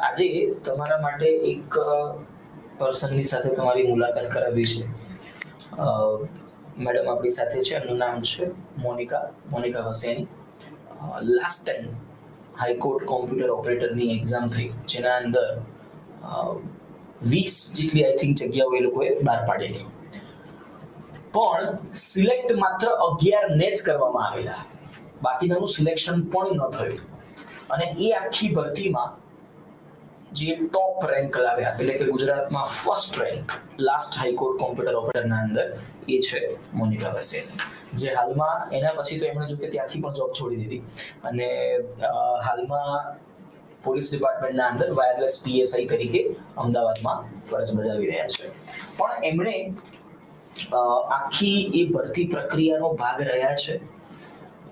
આજે તમારા માટે એક પર્સનની સાથે તમારી મુલાકાત કરાવી છે. મેડમ આપણી સાથે છે, એનું નામ છે મોનિકા વસેની. લાસ્ટ ટાઈમ હાઈકોર્ટ કોમ્પ્યુટર ઓપરેટરની એક્ઝામ થઈ, જેના અંદર 20 જેટલી આઈ થિંક જગ્યાઓ એ લોકોએ બહાર પાડેલી, પણ સિલેક્ટ માત્ર 11 ને જ કરવામાં આવેલા, બાકીનાનું સિલેક્શન પણ ન થયું. અને એ આખી ભરતીમાં જે ટોપ રેન્ક લાવ્યા, એટલે કે ગુજરાતમાં first rank last high court computer ઓપરેટરના અંદર એ છે મોનિકા વસેની, જે હાલમાં એના પછી તો એમણે જો કે ત્યાંથી પણ જોબ છોડી દીધી અને હાલમાં પોલીસ ડિપાર્ટમેન્ટના અંદર વાયરલેસ પીએસઆઈ તરીકે અમદાવાદમાં ફરજ બજાવી રહ્યા છે. પણ એમણે આખી એ ભરતી પ્રક્રિયાનો ભાગ રહ્યા છે,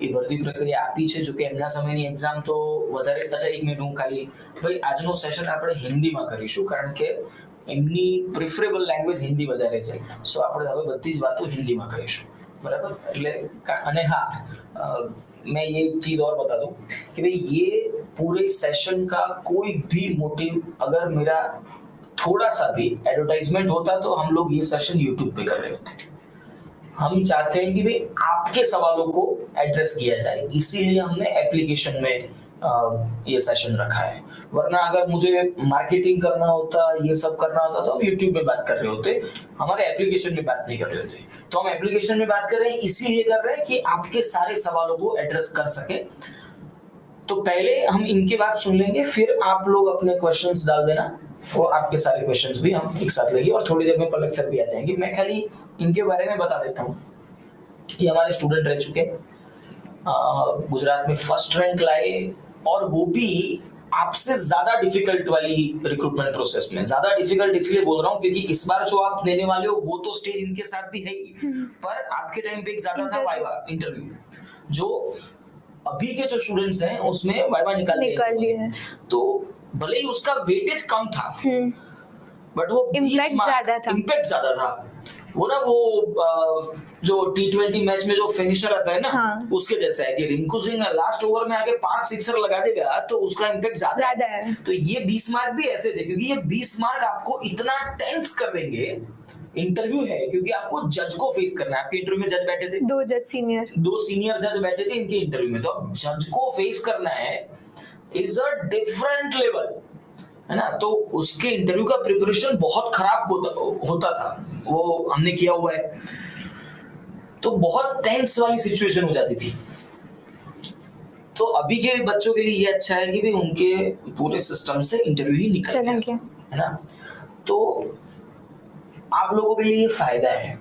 એ ભરતી પ્રક્રિયા આપી છે. જો કે એમના સમયની એક્ઝામ તો વધારે. અચ્છા, એક મિનિટ, હું ખાલી ભાઈ આજનો સેશન આપણે હિન્દીમાં કરીશું, કારણ કે એમની પ્રિફરેબલ લેંગ્વેજ હિન્દી વધારે છે, સો આપણે હવે બધી જ વાતો હિન્દીમાં કરીશું, बराबर. એટલે અને हाँ, मैं ये चीज और बता दूं कि भाई ये पूरे सेशन का कोई भी मोटिव अगर मेरा थोड़ा सा भी एडवर्टाइजमेंट होता तो हम लोग ये सेशन यूट्यूब पे कर रहे होते. हम चाहते हैं कि भाई आपके सवालों को एड्रेस किया जाए, इसीलिए हमने एप्लीकेशन में ये सेशन रखा है. वरना अगर मुझे मार्केटिंग करना होता, ये सब करना होता तो हम यूट्यूब में बात कर रहे होते, हमारे एप्लीकेशन में बात नहीं कर रहे होते. तो हम एप्लीकेशन में बात कर रहे हैं, इसीलिए कर रहे हैं कि आपके सारे सवालों को एड्रेस कर सके. तो पहले हम इनकी बात सुन लेंगे, फिर आप लोग अपने क्वेश्चंस डाल देना और आपके सारे क्वेश्चंस भी हम एक साथ लेंगे और थोड़ी देर में पलक सर भी आ जाएंगे. मैं खाली इनके बारे में बता देता हूँ. ये हमारे स्टूडेंट रह चुके, गुजरात में फर्स्ट रैंक लाए, और वो भी आपसे ज्यादा डिफिकल्ट वाली रिक्रूटमेंट प्रोसेस में. ज्यादा डिफिकल्ट इसलिए बोल रहा हूँ क्योंकि इस बार जो आप देने वाले हो वो तो स्टेज इनके साथ भी है ही, पर आपके टाइम पे एक ज्यादा था वाइवा इंटरव्यू, जो अभी के जो स्टूडेंट्स हैं उसमें वाइवा निकाल लिए हैं. तो भले ही उसका वेटेज कम था, बट वो इम्पैक्ट ज्यादा था. वो ना वो जो T20 मैच में जो फिनिशर आता है ना, उसके जैसा है कि रिंकू सिंह लास्ट ओवर में आके 5 सिक्सर लगा देगा तो उसका इम्पैक्ट ज्यादा है. तो ये 20 मार्क भी ऐसे थे, क्योंकि ये 20 मार्क आपको इतना टेंस कर देंगे. इंटरव्यू है क्योंकि आपको जज को फेस करना है. आपके इंटरव्यू में जज बैठे थे, दो सीनियर जज बैठे थे इनके इंटरव्यू में, तो अब जज को फेस करना है इज अ डिफरेंट लेवल, है ना. तो उसके इंटरव्यू का प्रिपरेशन बहुत खराब होता था, वो हमने किया हुआ है. तो बहुत टेंस वाली सिचुएशन हो जाती थी. तो अभी के बच्चों के लिए ये अच्छा है कि भाई उनके पूरे सिस्टम से इंटरव्यू ही निकल गया, है ना. तो आप लोगों के लिए ये फायदा है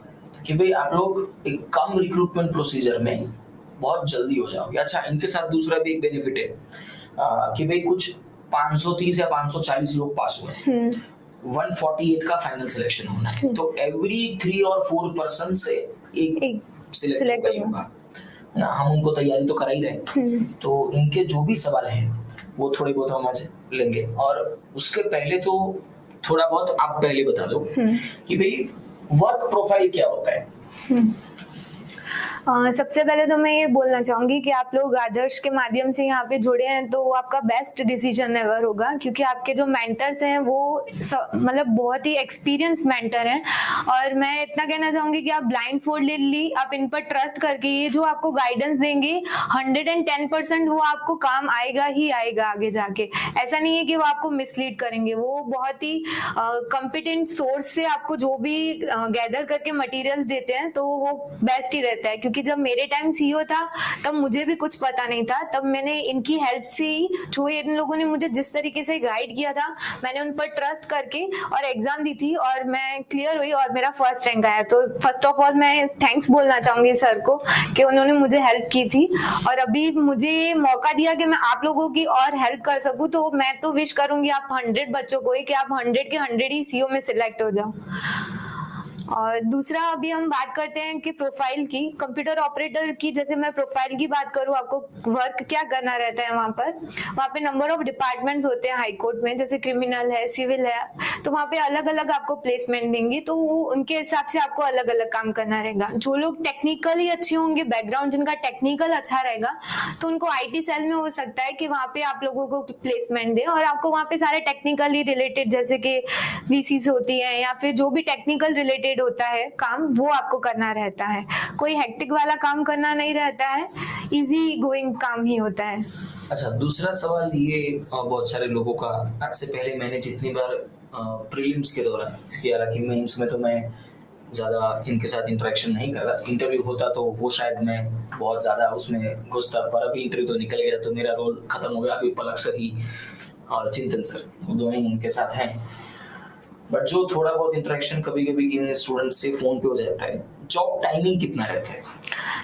कि भाई आप लोग एक कम रिक्रूटमेंट प्रोसीजर में बहुत जल्दी हो जाओगे. अच्छा, इनके साथ दूसरा भी एक बेनिफिट है कि भाई कुछ 530 या 540 लोग पास हुए हैं, 148 का फाइनल सिलेक्शन होना है. तो एवरी 3 और 4 पर्सन से एक सिलेक्ट होगा ना. हम उनको तैयारी तो करा ही रहे, तो इनके जो भी सवाल हैं वो थोड़े बहुत हम आज लेंगे. और उसके पहले तो थोड़ा बहुत आप पहले बता दो कि भाई वर्क प्रोफाइल क्या होता है. सबसे पहले तो मैं ये बोलना चाहूंगी कि आप लोग आदर्श के माध्यम से यहाँ पे जुड़े हैं तो आपका बेस्ट डिसीजन एवर होगा, क्योंकि आपके जो मेंटर्स हैं वो मतलब बहुत ही एक्सपीरियंस मेंटर हैं. और मैं इतना कहना चाहूंगी कि आप ब्लाइंड फोल्डेडली आप इन पर ट्रस्ट करके ये जो आपको गाइडेंस देंगे 110% वो आपको काम आएगा ही आएगा आगे जाके. ऐसा नहीं है कि वो आपको मिसलीड करेंगे. वो बहुत ही कॉम्पिटेंट सोर्स से आपको जो भी गैदर करके मटेरियल देते हैं तो वो बेस्ट ही रहता है. क्योंकि जब मेरे टाइम सीईओ था तब मुझे भी कुछ पता नहीं था, तब मैंने इनकी हेल्प से ही, जो इन लोगों ने मुझे जिस तरीके से गाइड किया था, मैंने उन पर ट्रस्ट करके और एग्जाम दी थी और मैं क्लियर हुई और मेरा फर्स्ट रैंक आया. तो फर्स्ट ऑफ ऑल मैं थैंक्स बोलना चाहूंगी सर को कि उन्होंने मुझे हेल्प की थी और अभी मुझे मौका दिया कि मैं आप लोगों की और हेल्प कर सकूं. तो मैं तो विश करूंगी आप 100 बच्चों को ही कि आप 100 के 100 ही सीईओ में सिलेक्ट हो जाओ. और दूसरा अभी हम बात करते हैं कि प्रोफाइल की, कंप्यूटर ऑपरेटर की। जैसे मैं प्रोफाइल की बात करूँ, आपको वर्क क्या करना रहता है वहाँ पे नंबर ऑफ डिपार्टमेंट्स होते हैं हाई कोर्ट में, जैसे क्रिमिनल है, सिविल है, तो वहाँ पे अलग अलग आपको प्लेसमेंट देंगे, तो वो उनके हिसाब से आपको अलग अलग काम करना रहेगा। जो लोग टेक्निकली अच्छे होंगे, बैकग्राउंड जिनका टेक्निकल अच्छा रहेगा, तो उनको IT सेल में हो सकता है कि वहाँ पे आप लोगों को प्लेसमेंट दे, और आपको वहाँ पे सारे टेक्निकली रिलेटेड जैसे कि VCs होती है या फिर जो भी टेक्निकल रिलेटेड होता है काम, वो आपको करना रहता है। कोई हेक्टिक वाला काम करना नहीं रहता है, इजी गोइंग काम ही होता है। अच्छा, दूसरा सवाल ये बहुत सारे लोगों का, आज से पहले मैंने जितनी बार प्रीलिम्स के दौरान किया रहा कि मेंस में तो मैं ज़्यादा इनके साथ इंटरेक्शन नहीं करता, इंटरव्यू होता तो वो शायद मैं बहुत ज़्यादा उसमें घुसता, पर अभी इंटरव्यू तो निकल गया तो मेरा रोल खत्म हो गया। अभी पलक सर ही और चिंतन सर, वो दोनों ही उनके साथ हैं। बट जो थोड़ा बहुत इंटरेक्शन कभी कभी स्टूडेंट से फोन पे हो जाता है, जॉब टाइमिंग कितना रहता है?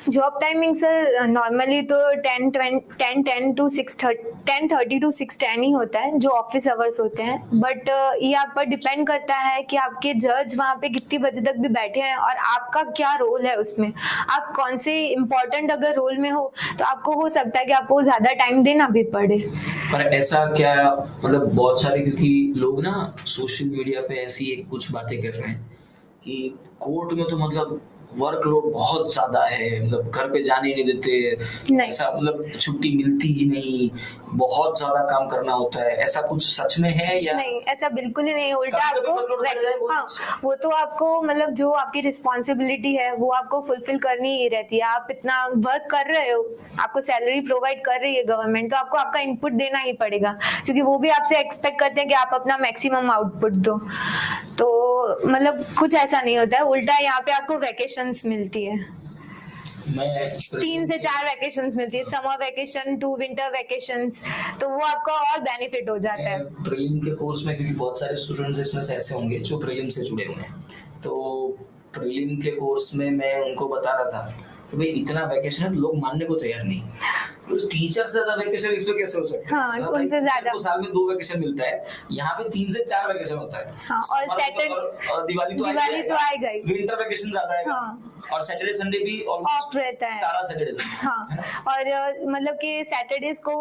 जॉब टाइमिंग सर नॉर्मली तो 10:10 to 6:30, 10:30 to 6:10 ही होता है, जो ऑफिस आवर्स होते हैं। बट ये आप पर डिपेंड करता है कि आपके जज वहाँ पे कितनी बजे तक भी बैठे हैं और आपका क्या रोल है उसमें। आप कौन से इम्पोर्टेंट अगर रोल में हो तो आपको हो सकता है कि आपको ज्यादा टाइम देना भी पड़े। पर ऐसा क्या, मतलब बहुत सारे, क्योंकि लोग ना सोशल मीडिया पे ऐसी एक कुछ बातें कर रहे हैं कि कोर्ट में तो मतलब वर्कलोड बहुत ज्यादा है, मतलब घर पे जाने नहीं देते, ऐसा मतलब छुट्टी मिलती ही नहीं, बहुत ज्यादा काम करना होता है, ऐसा कुछ सच में है या नहीं? ऐसा बिल्कुल ही नहीं, उल्टा आपको हाँ, वो तो आपको मतलब जो आपकी रिस्पॉन्सिबिलिटी है वो आपको फुलफिल करनी ही रहती है। आप इतना वर्क कर रहे हो, आपको सैलरी प्रोवाइड कर रही है गवर्नमेंट, तो आपको आपका इनपुट देना ही पड़ेगा, क्योंकि वो भी आपसे एक्सपेक्ट करते हैं कि आप अपना मैक्सिमम आउटपुट दो। तो मतलब कुछ ऐसा नहीं होता है, उल्टा यहाँ पे आपको वैकेशंस मिलती है, 3 से 4 वैकेशंस मिलती है, समर वैकेशन, 2 विंटर वैकेशंस, तो वो आपको और बेनिफिट हो जाता है। प्रीलिम के कोर्स में, क्योंकि बहुत सारे स्टूडेंट्स इसमें से ऐसे होंगे जो प्रीलिम से जुड़े हुए हैं, तो प्रीलिम के कोर्स में मैं उनको बता रहा था कि भाई इतना वैकेशन है, लोग मानने को तैयार नहीं। तो टीचर से ज्यादा वैकेशन इसमें कैसे हो सकता है? हाँ, उनसे ज्यादा। तो साल में 2 वैकेशन मिलता है, यहाँ पे 3 से 4 वैकेशन होता है। हाँ, और सैटरडे, दिवाली तो आएगा ही, विंटर वैकेशन ज्यादा है। हाँ, और सैटरडे संडे भी ऑफ रहता है, सारा सैटरडे संडे। हाँ, और मतलब कि सैटरडेज को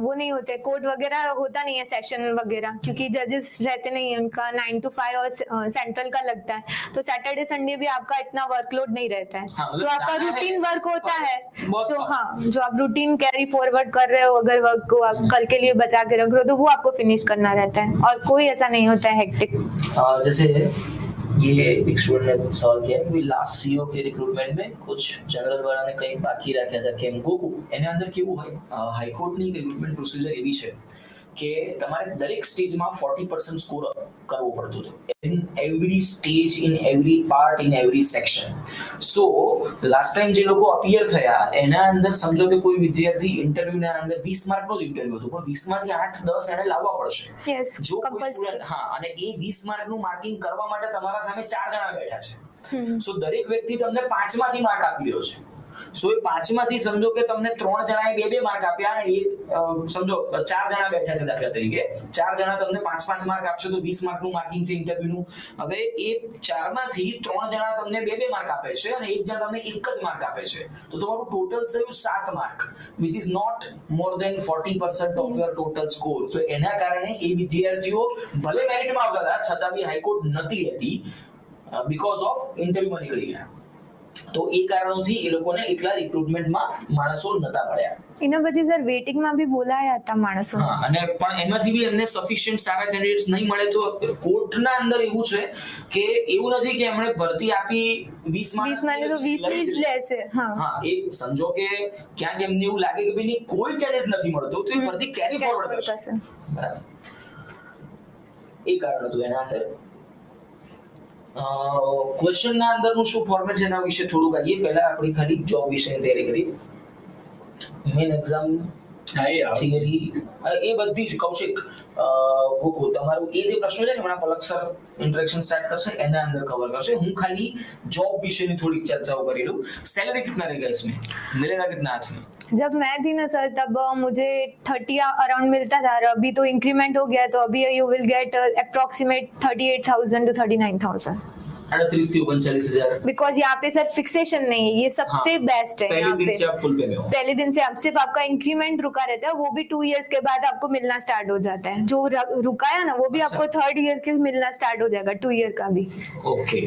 वो नहीं होते, कोर्ट वगैरह होता नहीं है, सेशन वगैरह, क्योंकि जजेस रहते नहीं है, उनका 9 to 5 और सेंट्रल का लगता है, तो सैटरडे संडे भी आपका इतना वर्कलोड नहीं रहता है। हाँ, जो आपका रूटीन वर्क होता है, जो हाँ, जो आप रूटीन कैरी फॉरवर्ड कर रहे हो, अगर वर्क को आप कल के लिए बचा के रख रहे हो, तो वो आपको फिनिश करना रहता है, और कोई ऐसा नहीं होता है हेक्टिक। जैसे ये एक स्टूडेंट ने सवाल किया कि लास्ट CEO के रिक्रूटमेंट में कुछ जनरल वाला ने કંઈક બાકી રાખ્યા હતા કેમ ગોકુ એના અંદર કેવું હોય, હાઈકોર્ટની રિક્રુટમેન્ટ પ્રોસિજર એવી છે કે તમારે દરેક સ્ટેજમાં 40% સ્કોર કરવો પડતો હતો, in every stage, in every part, in every section. So last time જે લોકો અપિયર થયા એના અંદર સમજો કે કોઈ વિદ્યાર્થી ઇન્ટરવ્યુના અંદર 20 માર્કનો જ ઇન્ટરવ્યુ હતો, પણ 20 માંથી 8-10 એને લાવવા પડશે। જો કોઈ સ્ટુડન્ટ, હા, અને એ 20 માર્કનું માર્કિંગ કરવા માટે તમારા સામે 4 જણા બેઠા છે, સો દરેક વ્યક્તિ તમને 5 માંથી માર્ક આપી રહ્યો છે। સો એ 5 માંથી સમજો કે તમને 3 જણાએ 2-2 માર્ક આપ્યા, અને એ સમજો 4 જણા બેઠા છે દાખલા તરીકે, 4 જણા તમને 5-5 માર્ક આપશે, તો 20 માર્કનું માર્કિંગ છે ઇન્ટરવ્યુનું। હવે એ 4 માંથી 3 જણા તમને 2-2 માર્ક આપે છે અને 1 જણ તમને 1 જ માર્ક આપે છે, તો તમારું ટોટલ થયું 7 mark, which is not more than 40% of your total score। તો એના કારણે એ વિદ્યાર્થીઓ ભલે મેરિટમાં આવતા હતા છતાં બી હાઈકોર્ટ નથી લેતી, બીકોઝ ઓફ ઇન્ટરવ્યુમાં નીકળી ગયા। તો એ કારણોથી એ લોકોને એટલા રિક્રુટમેન્ટમાં માણસો નતા મળ્યા। એના પછી સર વેટિંગમાં બી બોલાયા હતા માણસો, હા, અને પણ એમાંથી બી એમને સફિશિયન્ટ સારા કેન્ડિડેટ્સ નહીં મળે, તો કોર્ટના અંદર એવું છે કે એવું નથી કે એમણે ભરતી આપી 20 માને તો 20 જ લેશે। હા, એ સમજો કે ક્યાંક એમને એવું લાગે કે ભાઈ કોઈ કેન્ડિડેટ નથી મળતો, તો એ ભરતી કેરી ફોરવર્ડ કરશે, બરાબર? એ કારણ હતું એના અંદર। ક્વેશ્ચન ના અંદરનું શું ફોર્મેટ છે એના વિશે થોડુંક આવીએ। પહેલા આપણી ખાલી જોબ વિશેની તૈયારી કરી, મેન એક્ઝામ, થિયરી, એ બધી જ કૌશિક ગોકુ તમારું એ જે પ્રશ્નો છે ને હમણાં પલક સર ઇન્ટરેક્શન સ્ટાર્ટ કરશે એના અંદર કવર કરશે। હું ખાલી जॉब विषय में थोड़ी चर्चाओं कर लूं। सैलरी कितना रहेगा इसमें, मिलेगा कितना हाथ में? जब मैं थी ना सर तब मुझे 30 अराउंड मिलता था, और अभी तो इंक्रीमेंट हो गया, तो अभी you will get approximate 38,000 to 39,000। 38 से 39,000 बिकॉज यहाँ पे सर फिक्सेशन नहीं है, ये सबसे बेस्ट है पहले यहाँ दिन पे। से आप फुल पे में हो। पहले दिन से आप सिर्फ आपका इंक्रीमेंट रुका रहता है, वो भी 2 इयर्स के बाद आपको मिलना स्टार्ट हो जाता है। जो रुका है ना वो भी आपको 3rd ईयर के मिलना स्टार्ट हो जाएगा, 2 ईयर का भी। ओके,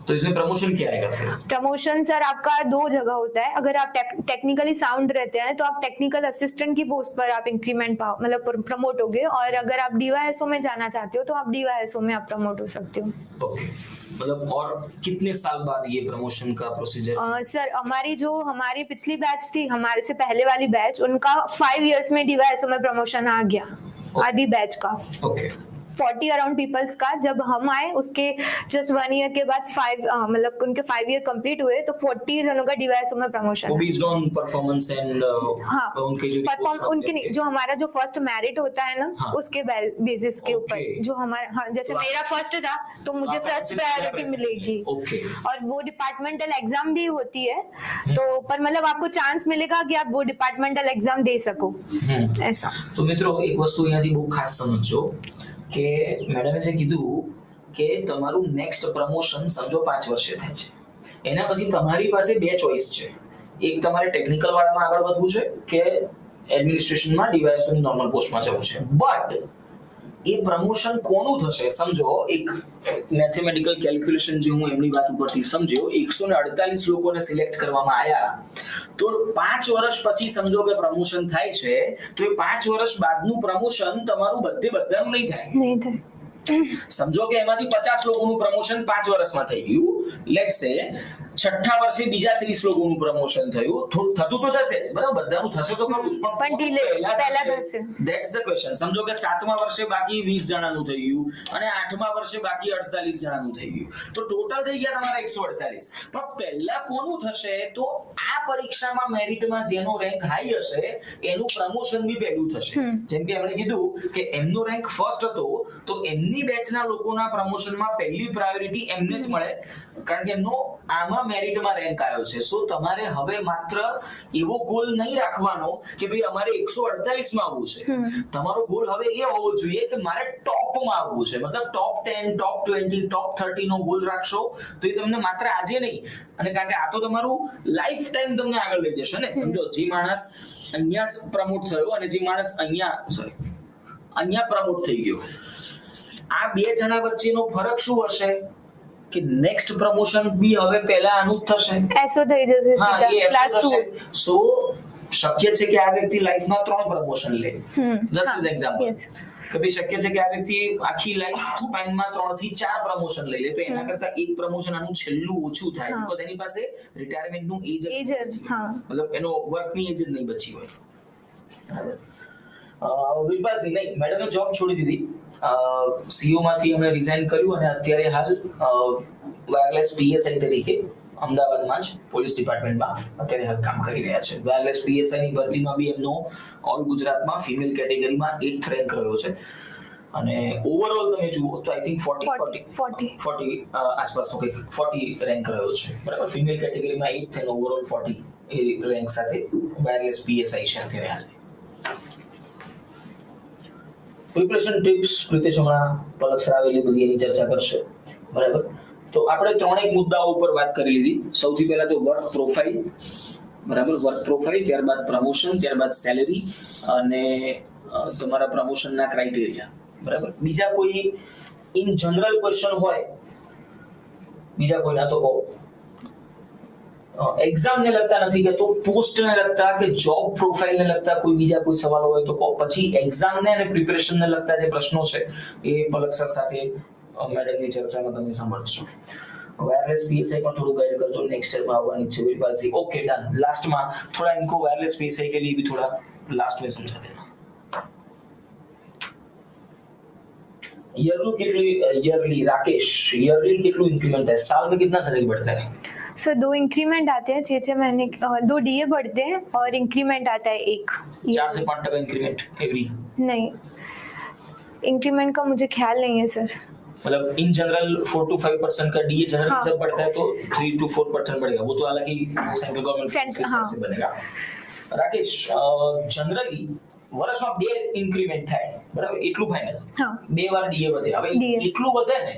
तो इसमें प्रमोशन क्या आएगा फिर? प्रमोशन सर आपका 2 जगह होता है। अगर आप टेक्निकली साउंड रहते हैं तो आप टेक्निकल असिस्टेंट की पोस्ट पर आप इंक्रीमेंट मतलब प्रमोट होगे, और अगर आप डीवाईएसओ में जाना चाहते हो तो आप डीवाईएसओ में आप प्रमोट हो सकते हो। ओके, मतलब और कितने साल बाद ये प्रमोशन का प्रोसीजर? सर हमारी पिछली बैच थी, हमारे से पहले वाली बैच, उनका 5 इयर्स में डीवाईएसओ में प्रमोशन आ गया, आधी बैच का। ओके, 40 अराउंड पीपल्स का। जब हम आए उसके जस्ट 1 ईयर के बाद 5 मतलब उनके 5 ईयर कंप्लीट हुए तो 40 जनों का डीवाईएसओ में प्रमोशन। वो बेस्ड ऑन परफॉर्मेंस एंड हाँ, उनके जो परफॉर्म उनके नहीं, जो हमारा जो फर्स्ट मेरिट होता है ना, हाँ, उसके बेसिस के ऊपर Okay. जो हमारा, हाँ, जैसे तो मेरा फर्स्ट था तो मुझे फर्स्ट प्रायोरिटी मिलेगी। ओके, और वो डिपार्टमेंटल एग्जाम भी होती है, तो पर मतलब आपको चांस मिलेगा कि आप वो डिपार्टमेंटल एग्जाम दे सको, ऐसा। तो મિત્રો એક વસ્તુ અહીંયાથી બહુ ખાસ સમજજો કે મેડમે જે કીધું કે તમારું નેક્સ્ટ પ્રમોશન સમજો 5 વર્ષે થાય છે, એના પછી તમારી પાસે બે ચોઇસ છે, એક તમારે ટેકનિકલ વાળામાં આગળ વધવું છે કે એડમિનિસ્ટ્રેશનમાં ડીવાયએસઓ ની નોર્મલ પોસ્ટમાં જવું છે, બટ એ પ્રમોશન કોનું થશે સમજો, એક મેથેમેટિકલ કેલ્ક્યુલેશન જે હું એમની વાત ઉપરથી સમજ્યો, 148 લોકોને સિલેક્ટ કરવામાં આવ્યા, તો 5 વર્ષ પછી સમજો કે પ્રમોશન થાય છે, તો એ 5 વર્ષ બાદનું પ્રમોશન તમારું બધાનું નહીં થાય। नहीं थे। સમજો કે એમાંથી 50 લોકોનું પ્રમોશન 5 વર્ષમાં થઈ ગયું, લેટ્સ સે છઠ્ઠા વર્ષે બીજા 30 લોકોનું પ્રમોશન થયું, થતું તો જશે જ, બરાબર, બધાનું થશે તો ખરું જ, પણ delay પહેલા થશે। That's the question. સમજો કે 7મા વર્ષે બાકી 20 જણાનું થઈ ગયું અને 8મા વર્ષે બાકી 48 જણાનું થઈ ગયું, તો ટોટલ થઈ ગયા તમારા 148, પણ પહેલા કોનું થશે? તો આ પરીક્ષામાં મેરિટમાં જેનો રેન્ક હાઈ હશે એનું પ્રમોશન બી પહેલું થશે। જેમ કે એમણે કીધું કે એમનો રેન્ક ફર્સ્ટ હતો તો એમની બેચના લોકોના પ્રમોશનમાં પહેલી પ્રાયોરિટી એમને જ મળે, કારણ કે એમનો આમાં મેરિટમાં રેન્ક આવ્યો છે। સો તમારે હવે માત્ર એવો ગોલ નહીં રાખવાનો કે ભાઈ અમારે 148 માં આવવું છે, તમારો ગોલ હવે એ હોવો જોઈએ કે મારે ટોપમાં આવવું છે, મતલબ ટોપ 10, ટોપ 20, ટોપ 30 નો ગોલ રાખશો તો એ તમને માત્ર આજે નહીં, અને કારણ કે આ તો તમારું લાઈફ ટાઈમ તમને આગળ લઈ જશે ને। સમજો જે માણસ અહીંયા પ્રમોટ થયો અને જે માણસ અહીંયા પ્રમોટ થઈ ગયો, આ બે જણા વચ્ચેનો ફરક શું હશે કે નેક્સ્ટ પ્રમોશન બી હવે પહેલા આનું જ થશે, ऐसो થઈ જશે હા, સીધા એ ક્લાસ એસો 2। થશે। સો શક્ય છે કે આ વ્યક્તિ લાઈફમાં 3 પ્રમોશન લે, જસ્ટ એઝ એક્ઝામ્પલ, yes। કે ભાઈ શક્ય છે કે આ વ્યક્તિ આખી લાઈફ સ્પાનમાં 3 થી 4 પ્રમોશન લઈ લે, તો એના કરતા એક પ્રમોશન આનું છેલ્લું ઓછું થાય, બીકોઝ એની પાસે રિટાયરમેન્ટ નું એજ એજ જ, હા, મતલબ એનો વર્કની એજ જ નહીં બચી હોય, બરાબર। વિરપાલસિંહ નહીં, મેડમે જોબ છોડી દીધી, સીઓ માંથી એમણે રિઝાઇન કર્યું અને અત્યારે હાલ વાયરલેસ પીએસઆઈ તરીકે અમદાવાદમાં જ પોલીસ ડિપાર્ટમેન્ટમાં અત્યારે હાલ કામ કરી રહ્યા છે। વાયરલેસ પીએસઆઈ ની ભરતીમાં બી એમનો ઓલ ગુજરાતમાં ફિમેલ કેટેગરીમાં 8th રેન્ક રહ્યો છે, અને ઓવરઓલ તમે જુઓ તો આઈ થિંક 40 આસપાસનો કંઈક 40 રેન્ક રહ્યો છે, બરાબર। ફિમેલ કેટેગરીમાં 8th અને ઓવરઓલ 40 એ રેન્ક સાથે વાયરલેસ પીએસઆઈ છે અત્યારે હાલ। પ્રિપરેશન ટિપ્સ પ્રિતેશ હમણાં પલક સર આવેલી બધી એની ચર્ચા કરશે, બરાબર। તો આપણે ત્રણેક મુદ્દાઓ ઉપર વાત કરી લીધી। સૌથી પહેલા તો વર્ક પ્રોફાઇલ, બરાબર, વર્ક પ્રોફાઇલ, ત્યારબાદ પ્રમોશન, ત્યારબાદ સેલેરી અને તમારા પ્રમોશનના ક્રાઇટેરિયા, બરાબર। બીજા કોઈ ઇન જનરલ ક્વેશ્ચન હોય, બીજા કોઈના તો કહો, એક્ઝામ ને લગતા નથી કે તો પોસ્ટ ને લગતા કે જોબ પ્રોફાઇલ ને લગતા કોઈ બીજા કોઈ સવાલો હોય તો કહો, પછી એક્ઝામ ને અને પ્રિપરેશન ને લગતા જે પ્રશ્નો છે એ પલક સર સાથે મેડમની ચર્ચામાં તમે સાંભળશો। वायरलेस पीएसआई पर थोड़ा गाइड कर जो नेक्स्ट ईयर में આવવાની છે વિરપાલજી। Okay done. लास्ट में थोड़ा इनको वायरलेस पीएसआई के लिए भी थोड़ा लास्ट में समझा देना। ईयरली राकेश, ईयरली कितना इंक्रीमेंट है, साल में कितना सैलरी बढ़ता है? सर 2 इंक्रीमेंट आते हैं, 6 महीने 2 डीए बढ़ते हैं और इंक्रीमेंट आता है 1। 4 से 5% इंक्रीमेंट एवरी? नहीं, इंक्रीमेंट का मुझे ख्याल नहीं है सर। मतलब इन जनरल 4 to 5% का डीए जनरल जब बढ़ता है तो 3 to 4% बढ़ेगा, वो तो हालांकि सेंट्रल गवर्नमेंट के हिसाब से बनेगा। राकेश, जनरली વર્ષમાં 2 ઇન્ક્રીમેન્ટ થાય, બરાબર, એટલું ફાઇનલ. હા 2 વાર ડીએ વધે. હવે DA. એટલું વધે ને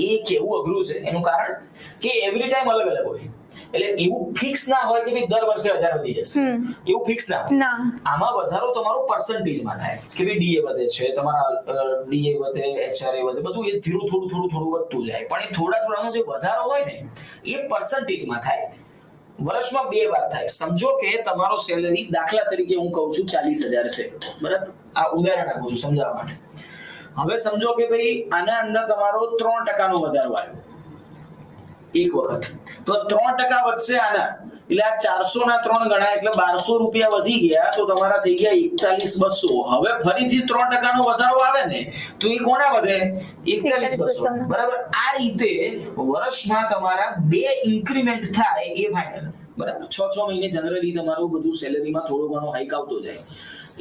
એ કેવું અઘરું છે, એનું કારણ કે એવરી ટાઈમ અલગ અલગ હોય. એટલે એવું ફિક્સ ના હોય કે ભાઈ દર વર્ષે 1000 વધી જશે, એવું ફિક્સ ના હોય. ના આમાં વધારો તમારો પર્સન્ટેજમાં થાય કે ભાઈ ડીએ વધે છે, તમારા ડીએ વધે, એચઆરએ વધે, બધું એ ધીરું થોડું વધતું જાય. પણ એ થોડાનો જે વધારો હોય ને એ પર્સન્ટેજમાં થાય. વર્ષમાં 2 વાર થાય. સમજો કે તમારો સેલરી, દાખલા તરીકે હું કહું છું 40,000 છે, બરાબર, આ ઉદાહરણ આપું છું સમજાવવા માટે. હવે સમજો કે ભાઈ આના અંદર તમારો 3% નો વધારો આવ્યો એક વખત, તો 3% વધશે આના, એટલે આ 400 ના 3 ગણા એટલે 1200 રૂપિયા વધી ગયા, તો તમારા થઈ ગયા 41,200. હવે ફરીથી 3% નો વધારો આવે ને તો એ કોના વધે? 41,200. બરાબર. આ રીતે વર્ષમાં તમારા 2 ઇન્ક્રીમેન્ટ થાય એ ફાઇનલ, બરાબર. 6 મહિને જનરલી તમારું બધું સેલેરીમાં થોડો ઘણો હાઈક આવતો જાય.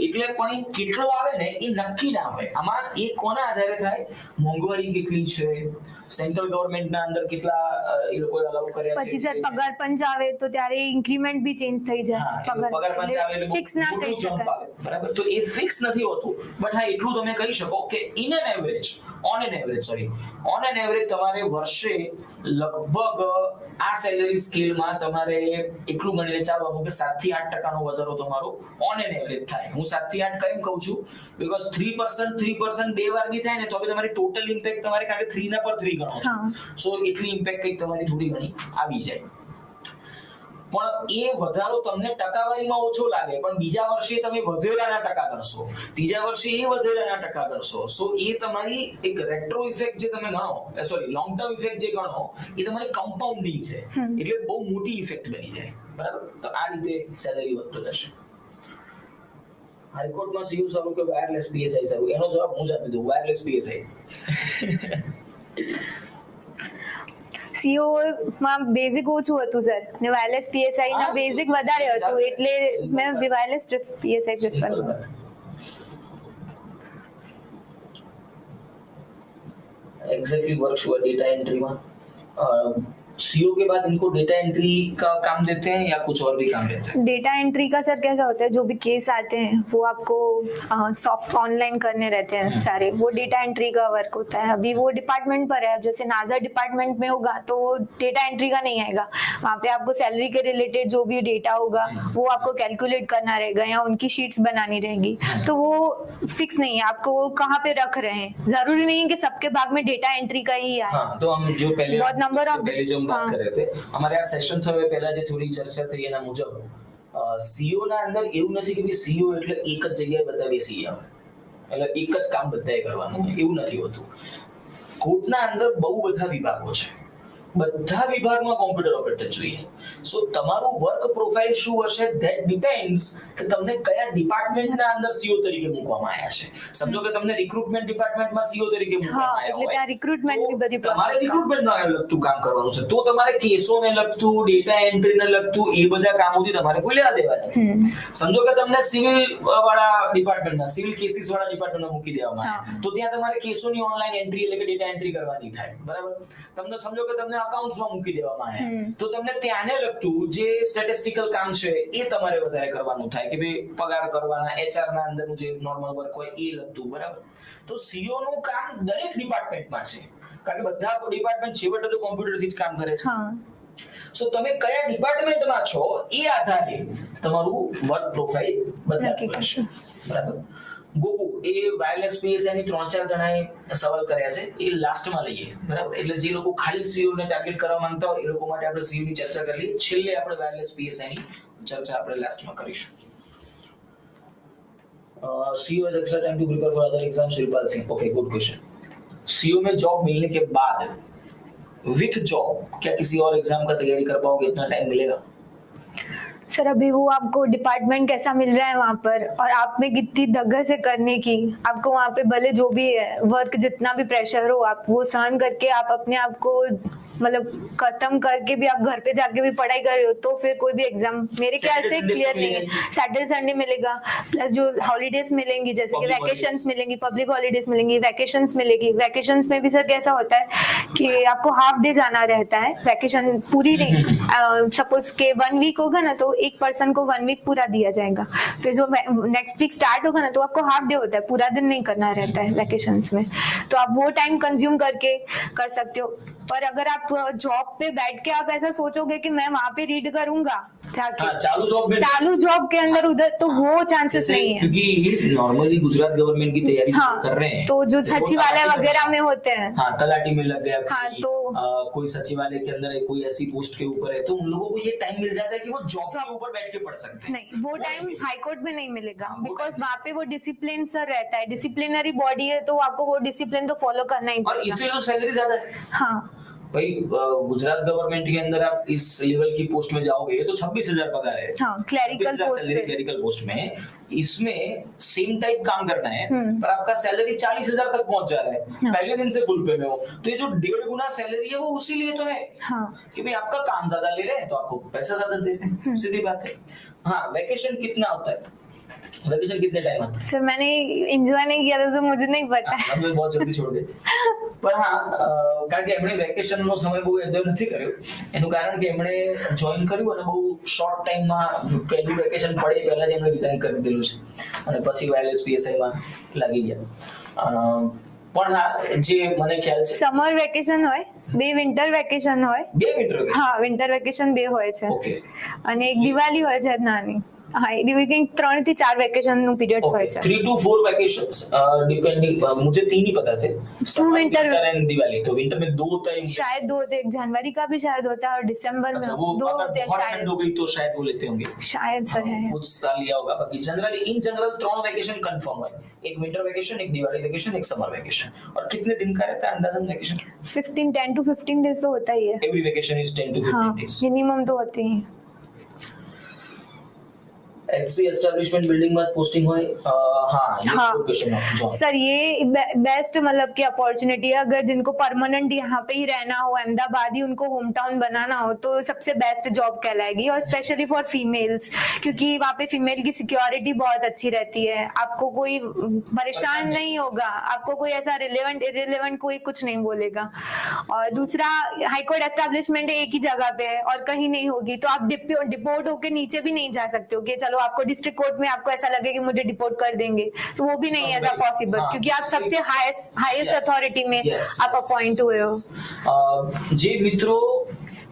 એટલે પણ એ કેટલો આવે ને એ નક્કી ના હોય. આમાં એ કોના આધારે થાય? મોંઘવારી કેટલી છે, સેન્ટ્રલ ગવર્મેન્ટના અંદર કેટલા એ લોકોએ અલાઉ કર્યા છે. પછી સર પગાર પંચ આવે તો ત્યારે ઇન્ક્રીમેન્ટ બી ચેન્જ થઈ જાય. પગાર પંચ આવે એટલે ફિક્સ ના કહી શકાય, બરાબર. તો એ ફિક્સ નથી હોતું, બટ હા એટલું તમે કહી શકો કે ઓન એન એવરેજ તમારે વર્ષે લગભગ આ સેલરી સ્કેલમાં તમારે એટલું ગણીને ચાલવાનું કે 7 થી 8% નો વધારો તમારો ઓન એન એવરેજ થાય. હું 7 થી 8 કેમ કહું છું? બીકોઝ 3% 2 વાર બી થાય ને તો બી તમારી ટોટલ ઇમ્પેક્ટ તમારે, કારણ કે 3 ના પર 3 ગણો છો, સો એટલી ઇમ્પેક્ટ કઈ તમારી થોડી ઘણી આવી જાય. પણ એ વધારો તમને ટકાવારીમાં ઓછો લાગે, પણ બીજા વર્ષે તમે વધેલાના ટકા ગણશો, ત્રીજા વર્ષે એ વધેલાના ટકા ગણશો. સો એ તમારી એક રેટ્રો ઇફેક્ટ જે તમે ગણો, લોંગ ટર્મ ઇફેક્ટ જે ગણો એ તમારી કમ્પાઉન્ડિંગ છે, એટલે બહુ મોટી ઇફેક્ટ બની જાય, બરાબર. તો આ રીતે સેલરી વધતો જશે. હાઈકોર્ટમાં સીયુ સારું કે વાયરલેસ પીએસઆઈ સારું? એનો જવાબ હું જ આપી દઉં, વાયરલેસ પીએસઆઈ. સીઓ માં બેઝિક ઓછું હતું સર, ને વાયરલેસ પીએસઆઈ ના બેઝિક વધારે હતું, એટલે મેં વાયરલેસ પીએસઆઈ પ્રેફર કરું. एग्जैक्टली वर्क हुआ डेटा एंट्री में. सीओ के बाद इनको डेटा एंट्री का काम देते हैं या कुछ और भी काम देते हैं? डेटा एंट्री का सर कैसा होता है, जो भी केस आते हैं वो आपको सॉफ्ट ऑनलाइन करने रहते हैं सारे, वो डेटा एंट्री का वर्क होता है. अभी वो डिपार्टमेंट पर है, जैसे नाजर डिपार्टमेंट में होगा तो डेटा एंट्री का नहीं आएगा, वहाँ पे आपको सैलरी के रिलेटेड जो भी डेटा होगा वो आपको कैलकुलेट करना रहेगा या उनकी शीट्स बनानी रहेगी. तो वो फिक्स नहीं है आपको वो कहाँ पे रख रहे हैं, जरूरी नहीं है कि सबके भाग में डेटा एंट्री का ही आए. हाँ, तो हम जो पहले बहुत नंबर ऑफ जो हम बात कर रहे थे, हमारे આ સેશન થયો એ પહેલા જે થોડી ચર્ચા થઈ એના મુજબ સીઓ ના અંદર એવું નથી કે સીઓ એટલે એક જ જગ્યાએ બધા બેસી ગયા હોય, એટલે એક જ કામ બધાએ કરવાનું હોય, એવું નથી હોતું. કોર્ટના અંદર બહુ બધા વિભાગો છે, બધા વિભાગમાં કોમ્પ્યુટર ઓપરેટર જોઈએ. સો તમારું વર્ક પ્રોફાઇલ શું હશે ધેટ ડિપેન્ડ્સ કે તમને કયા ડિપાર્ટમેન્ટના અંદર સીઓ તરીકે મૂકવામાં આવ્યા છે. સમજો કે તમને રિક્રુટમેન્ટ ડિપાર્ટમેન્ટમાં સીઓ તરીકે મૂકવામાં આવ્યા હોય, ત્યાં રિક્રુટમેન્ટની બધી તમારે રિક્રુટમેન્ટમાં લગતું કામ કરવાનું છે, તો તમારે કેસોને લગતું, ડેટા એન્ટ્રીને લગતું એ બધા કામોથી તમારે કોઈ લેવા દેવા નથી. સમજો કે તમને સિવિલ વાળા ડિપાર્ટમેન્ટમાં, સિવિલ કેસીસ વાળા ડિપાર્ટમેન્ટમાં મૂકી દેવામાં આવે, તો ત્યાં તમારે કેસોની ઓનલાઈન એન્ટ્રી એટલે કે ડેટા એન્ટ્રી કરવાની થાય, બરાબર. તમને સમજો કે તમને અકાઉન્ટ્સમાં મૂકી દેવામાં આવ્યા, તો તમને ત્યાંને લગતું જે સ્ટેટિસ્ટિકલ કામ છે એ તમારે વધારે કરવાનું થાય, કે ભાઈ પગાર કરવાના, એચઆર ના અંદરનું જે નોર્મલ વર્ક હોય એ લગતું, બરાબર. તો સીઓ નું કામ દરેક ડિપાર્ટમેન્ટમાં છે, કારણ કે બધા ડિપાર્ટમેન્ટ છેવટે તો કોમ્પ્યુટરથી જ કામ કરે છે. સો તમે કયા ડિપાર્ટમેન્ટમાં છો એ આધારે તમારું વર્ક પ્રોફાઇલ બદલાતું રહેશે, બરાબર. ગોકુ એ વાયરલેસ પીએસઆઈ ની 3-4 જણાએ સવાલ કર્યા છે, એ લાસ્ટમાં લઈએ, બરાબર. એટલે જે લોકો ખાલી સીઓ ને ટાર્ગેટ કરવા માંગતા હોય એ લોકો માટે આપણે સીઓ ની ચર્ચા કરી લઈએ. છેલ્લે આપણે વાયરલેસ પીએસઆઈ ની ચર્ચા આપણે લાસ્ટમાં કરીશું. CO has extra time to prepare for other exams. Shivpal Singh, okay, good question. CO में जॉब मिलने के बाद विथ जॉब क्या किसी और एग्जाम का तैयारी कर पाओगे? इतना टाइम मिलेगा? सर अभी वो आपको डिपार्टमेंट कैसा मिल रहा है वहाँ पर, और आप में कितनी धगस है करने की, आपको वहाँ पे भले जो भी है वर्क जितना भी प्रेशर हो आप वो सहन करके आप अपने आप को मतलब खत्म करके भी आप घर पे जाके भी पढ़ाई कर रहे हो तो फिर कोई भी एग्जाम मेरे ख्याल से Saturday, क्लियर Sunday नहीं है। सैटरडे संडे मिलेगा, प्लस जो हॉलीडेज मिलेंगी जैसे कि Public वैकेशंस holidays. मिलेंगी, पब्लिक हॉलीडेज मिलेंगी, वैकेशंस मिलेगी। वैकेशंस में भी सर कैसा होता है कि आपको हाफ डे जाना रहता है, वैकेशन पूरी नहीं। सपोज के 1 वीक होगा ना तो एक पर्सन को 1 वीक पूरा दिया जाएगा, फिर जो नेक्स्ट वीक स्टार्ट होगा ना तो आपको हाफ डे होता है, पूरा दिन नहीं करना रहता है वैकेशंस में, तो आप वो टाइम कंज्यूम करके कर सकते हो। पर अगर आप जॉब पे बैठ के आप ऐसा सोचोगे कि मैं वहां पे रीड करूंगा जाके, हाँ, चालू जॉब के अंदर उधर, तो वो चांसेस नहीं है। क्योंकि नॉर्मली गुजरात गवर्नमेंट की तैयारी कर रहे हैं, तो जो सचिवालय वगैरह में होते हैं, हाँ, तलाटी में लग गया, तो कोई सचिवालय के अंदर है, कोई ऐसी पोस्ट के ऊपर है, तो उन लोगों को ये टाइम मिल जाता है कि वो जॉब के ऊपर बैठ के पढ़ सकते हैं। नहीं, वो टाइम हाई कोर्ट में नहीं मिलेगा, बिकॉज वहाँ पे वो डिसिप्लिन सर रहता है, डिसिप्लिनरी बॉडी है, तो आपको वो डिसिप्लिन तो फॉलो करना ही और पड़ेगा। इससे जो सैलरी ज्यादा है। हाँ भाई गुजरात गवर्नमेंट के अंदर आप इस लेवल की पोस्ट में जाओगे तो 26,000 पगार है। हाँ, क्लैरिकल पोस्ट पे, क्लैरिकल पोस्ट में इसमें सेम टाइप काम करना है, पर आपका सैलरी 40,000 तक पहुंच जा रहा है, पहले दिन से फुल पे में हो, तो ये जो 1.5 गुना सैलरी है वो उसी लिए तो है कि भाई आपका काम ज्यादा ले रहे हैं तो आपको पैसा ज्यादा दे रहे हैं, सीधी बात है। हाँ, वैकेशन कितना होता है, वैकेशन कितने टाइम आता है? सर मैंने एंजॉय नहीं किया था तो मुझे नहीं पता है। हमने बहुत जल्दी छोड़ दे, પણ હા, કારણ કે એમણે વેકેશનનો સમય બહુ એન્જોય નથી કર્યો, એનું કારણ કે એમણે જોઈન કર્યું અને બહુ શોર્ટ ટાઈમમાં પહેલું વેકેશન પડે પહેલા જ એમણે રિઝાઇન કરી દીધેલું છે અને પછી વાયરલેસ PSI માં લાગી ગયા। પણ હા, જે મને ખ્યાલ છે સમર વેકેશન હોય, 2 વિન્ટર વેકેશન હોય, 2 વિન્ટર વેકેશન, હા વિન્ટર વેકેશન 2 હોય છે, ઓકે, અને એક દિવાળી હોય છે નાની, હા એ કંઈક 3 થી 4 વેકેશન નું પીરિયડ હોય છે। 3 to 4 वेकेशंस डिपेंडिंग, मुझे 3 ही पता थे, winter एंड दिवाली, तो विंटर में 2 होता है शायद 2 होते हैं, जनवरी का भी शायद होता है और दिसंबर में अच्छा, वो 2 अगर होते हैं बहुत शायद, ठंड हो गई तो शायद वो लेते होंगे, शायद सर है। कुछ साल लिया होगा, बाकी generally in general 3 vacation confirm है, एक विंटर वेकेशन, एक दिवाली वेकेशन, एक समर वेकेशन। और कितने दिन का रहता है अंदाजन वेकेशन? 10 to 15 डेज तो होता ही है, एवरी वेकेशन इज 10 to 15 हाँ days। मिनिमम तो होते ही। एक्सी एस्टेब्लिशमेंट बिल्डिंग में पोस्टिंग हुई, हाँ, ये हाँ। क्वेश्चन है जॉब। सर ये बेस्ट मतलब की अपॉर्चुनिटी है, अगर जिनको परमानेंट यहाँ पे ही रहना हो, अहमदाबाद ही उनको होम टाउन बनाना हो, तो सबसे बेस्ट जॉब कहलाएगी, और स्पेशली फॉर फीमेल्स, क्योंकि वहाँ पे फीमेल की सिक्योरिटी बहुत अच्छी रहती है, आपको कोई परेशान नहीं होगा, आपको कोई ऐसा रिलेवेंट इरिलेवेंट कोई कुछ नहीं बोलेगा। और दूसरा, हाईकोर्ट एस्टेब्लिशमेंट एक ही जगह पे है और कहीं नहीं होगी, तो आप डिपोर्ट होके नीचे भी नहीं जा सकते हो कि चलो आपको डिस्ट्रिक्ट कोर्ट में आपको ऐसा लगे कि मुझे डिपोर्ट कर देंगे, तो वो भी नहीं है ऐसा पॉसिबल, क्योंकि आप सबसे हाईएस्ट अथॉरिटी में आप अपॉइंट हुए हो। જે મિત્રો